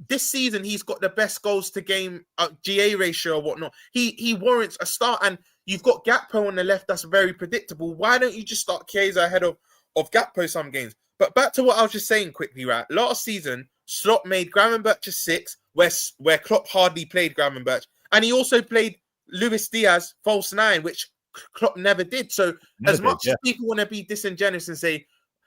This season he's got the best goals to game GA ratio or whatnot. He warrants a start, and you've got Gakpo on the left that's very predictable. Why don't you just start Chiesa ahead of Gakpo some games? But back to what I was just saying quickly, right? Last season, Slot made Gravenberch a 6, where Klopp hardly played Gravenberch. And he also played Luis Diaz, false 9, which Klopp never did. So as much as people want to be disingenuous and say,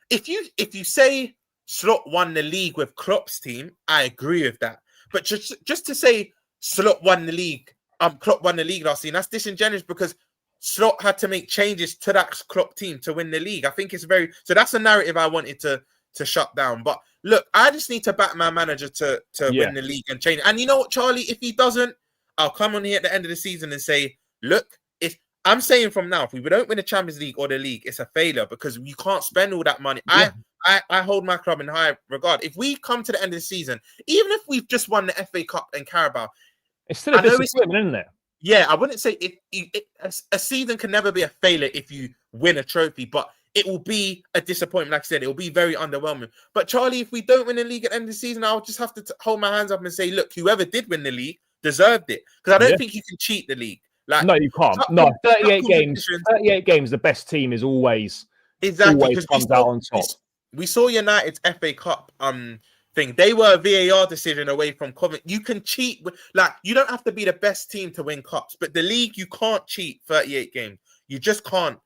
if you say Slot won the league with Klopp's team, I agree with that. But just to say Slot won the league, Klopp won the league last season, that's disingenuous because Slot had to make changes to that Klopp team to win the league. I think it's so that's a narrative I wanted to shut down. But look, I just need to back my manager to win the league and change it. And you know what, Charlie, if he doesn't, I'll come on here at the end of the season and say, look, if I'm saying from now, if we don't win the Champions League or the league, it's a failure because you can't spend all that money. Yeah. I hold my club in high regard. If we come to the end of the season, even if we've just won the FA Cup and Carabao, it's still a disappointment, isn't it? Yeah, I wouldn't say a season can never be a failure if you win a trophy, but it will be a disappointment. Like I said, it will be very underwhelming. But Charlie, if we don't win the league at the end of the season, I'll just have to hold my hands up and say, look, whoever did win the league deserved it. Because I don't think you can cheat the league. Like, no, you can't. No, 38 games. 38 games. The best team is always comes out on top. We saw United's FA Cup thing. They were a VAR decision away from Coventry. You can cheat. Like, you don't have to be the best team to win cups. But the league, you can't cheat 38 games. You just can't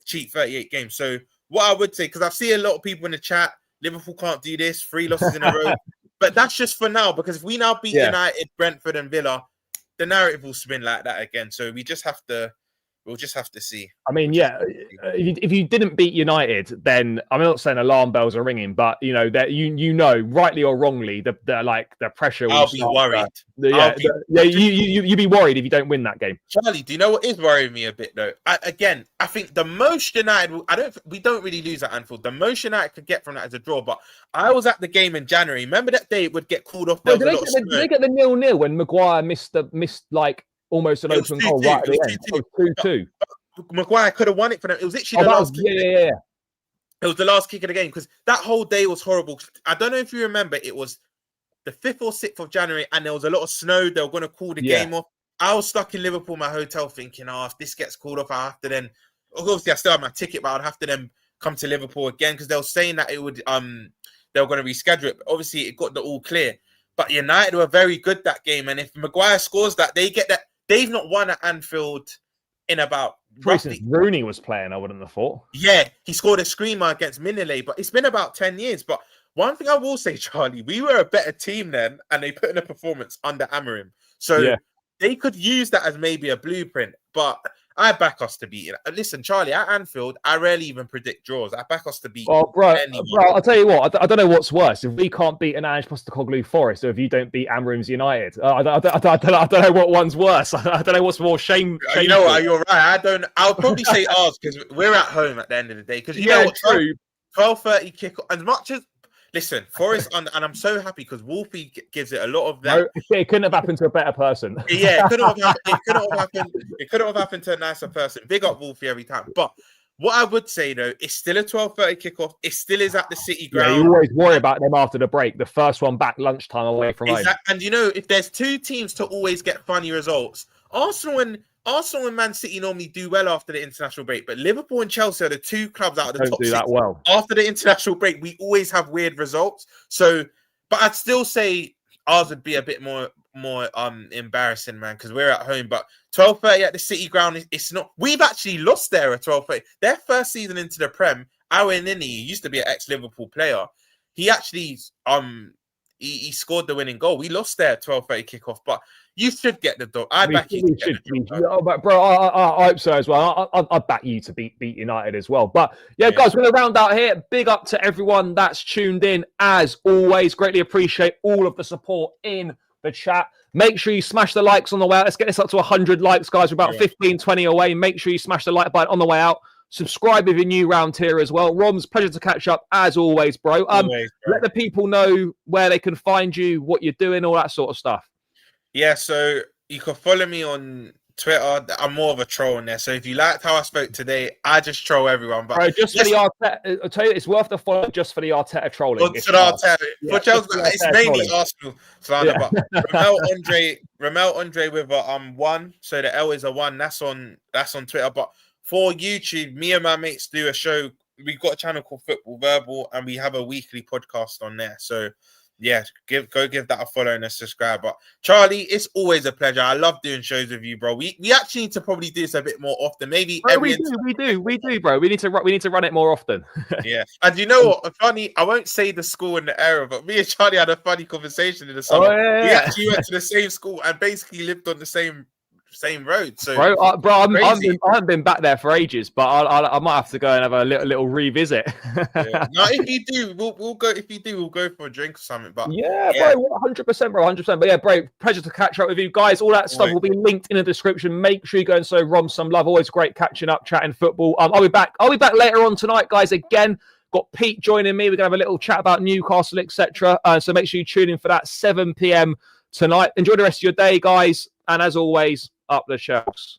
cheat 38 games. So what I would say, because I've seen a lot of people in the chat, Liverpool can't do this, 3 losses in a row. But that's just for now, because if we now beat United, Brentford and Villa, the narrative will spin like that again. So we'll just have to see. I mean, if you didn't beat United, then I'm not saying alarm bells are ringing, but you know that you know, rightly or wrongly, the pressure. I'll be worried. You'd be worried if you don't win that game. Charlie, do you know what is worrying me a bit though? I think the most United, we don't really lose at Anfield. The most United could get from that is a draw. But I was at the game in January. Remember that day it would get called off. Did they get the 0-0 when Maguire missed like almost an open goal right at the end? 2-2. Maguire could have won it for them. It was literally the last. It was the last kick of the game because that whole day was horrible. I don't know if you remember, it was the 5th or 6th of January and there was a lot of snow. They were going to call the game off. I was stuck in Liverpool, my hotel, thinking, if this gets called off, I have to then... Obviously, I still have my ticket, but I'd have to then come to Liverpool again because they were saying that it would... they were going to reschedule it. But obviously, it got the all clear. But United were very good that game. And if Maguire scores that, they get that. They've not won at Anfield in about... Since Rooney was playing, I wouldn't have thought. Yeah, he scored a screamer against Minile, but it's been about 10 years. But one thing I will say, Charlie, we were a better team then, and they put in a performance under Amorim. So they could use that as maybe a blueprint, but I back us to beat it. Listen, Charlie, at Anfield, I rarely even predict draws. I back us to beat bro, I'll tell you what, I don't know what's worse. If we can't beat an Ange Postecoglou Forest, or if you don't beat Amorim's United, I don't know what one's worse. I don't know what's more shame. You know what, you're right. I'll probably say ours because we're at home at the end of the day. Because you know what, true. 12:30 kick. As much as listen, Forest, and I'm so happy because Wolfie gives it a lot of that. No, it couldn't have happened to a better person. Yeah, it couldn't have happened to a nicer person. Big up Wolfie every time. But what I would say though, it's still a 12:30 kickoff. It still is at the City ground. Yeah, you always worry about them after the break. The first one back lunchtime away from home. And you know, if there's two teams to always get funny results, Arsenal and Man City normally do well after the international break, but Liverpool and Chelsea are the two clubs out of the top do six. That well. After the international break, we always have weird results. So, but I'd still say ours would be a bit more embarrassing, man, because we're at home. But 12:30 at the City ground, it's not. We've actually lost there at 12:30. Their first season into the Prem, Aaron Nini used to be an ex-Liverpool player. He actually he scored the winning goal. We lost there at 12:30 kickoff, but you should get the dog. I back you to get the dog. But bro, I hope so as well. I back you to beat United as well. But yeah, guys, we're going to round out here. Big up to everyone that's tuned in. As always, greatly appreciate all of the support in the chat. Make sure you smash the likes on the way out. Let's get this up to 100 likes, guys. We're about 15, 20 away. Make sure you smash the like button on the way out. Subscribe if you're new round here as well. Romz, pleasure to catch up as always, bro. Let the people know where they can find you, what you're doing, all that sort of stuff. Yeah, so you can follow me on Twitter. I'm more of a troll on there. So if you liked how I spoke today, I just troll everyone. But bro, just for the Arteta, I'll tell you, it's worth the follow just for the Arteta trolling. For Chelsea, it's mainly Arsenal slander. Yeah. But Ramel Andre with a 1. So the L is a 1. That's on Twitter. But for YouTube, me and my mates do a show. We've got a channel called Football Verbal, and we have a weekly podcast on there. So yeah, go give that a follow and a subscribe. But Charlie, it's always a pleasure. I love doing shows with you, bro. We actually need to probably do this a bit more often. Maybe we do, bro. We need to run it more often. Yeah, and you know what? Funny, I won't say the school and the era, but me and Charlie had a funny conversation in the summer. We actually went to the same school and basically lived on the same road. So, bro, I haven't been back there for ages, but I might have to go and have a little revisit. Yeah. No, if you do, we'll go. If you do, we'll go for a drink or something. But yeah. Bro, 100%, bro, 100%. But yeah, bro, pleasure to catch up with you guys. All that stuff will be linked in the description. Make sure you go and show Romz some love. Always great catching up, chatting football. I'll be back later on tonight, guys. Again, got Pete joining me. We're gonna have a little chat about Newcastle, etc. So make sure you tune in for that 7 p.m. tonight. Enjoy the rest of your day, guys. And as always, up the shelves.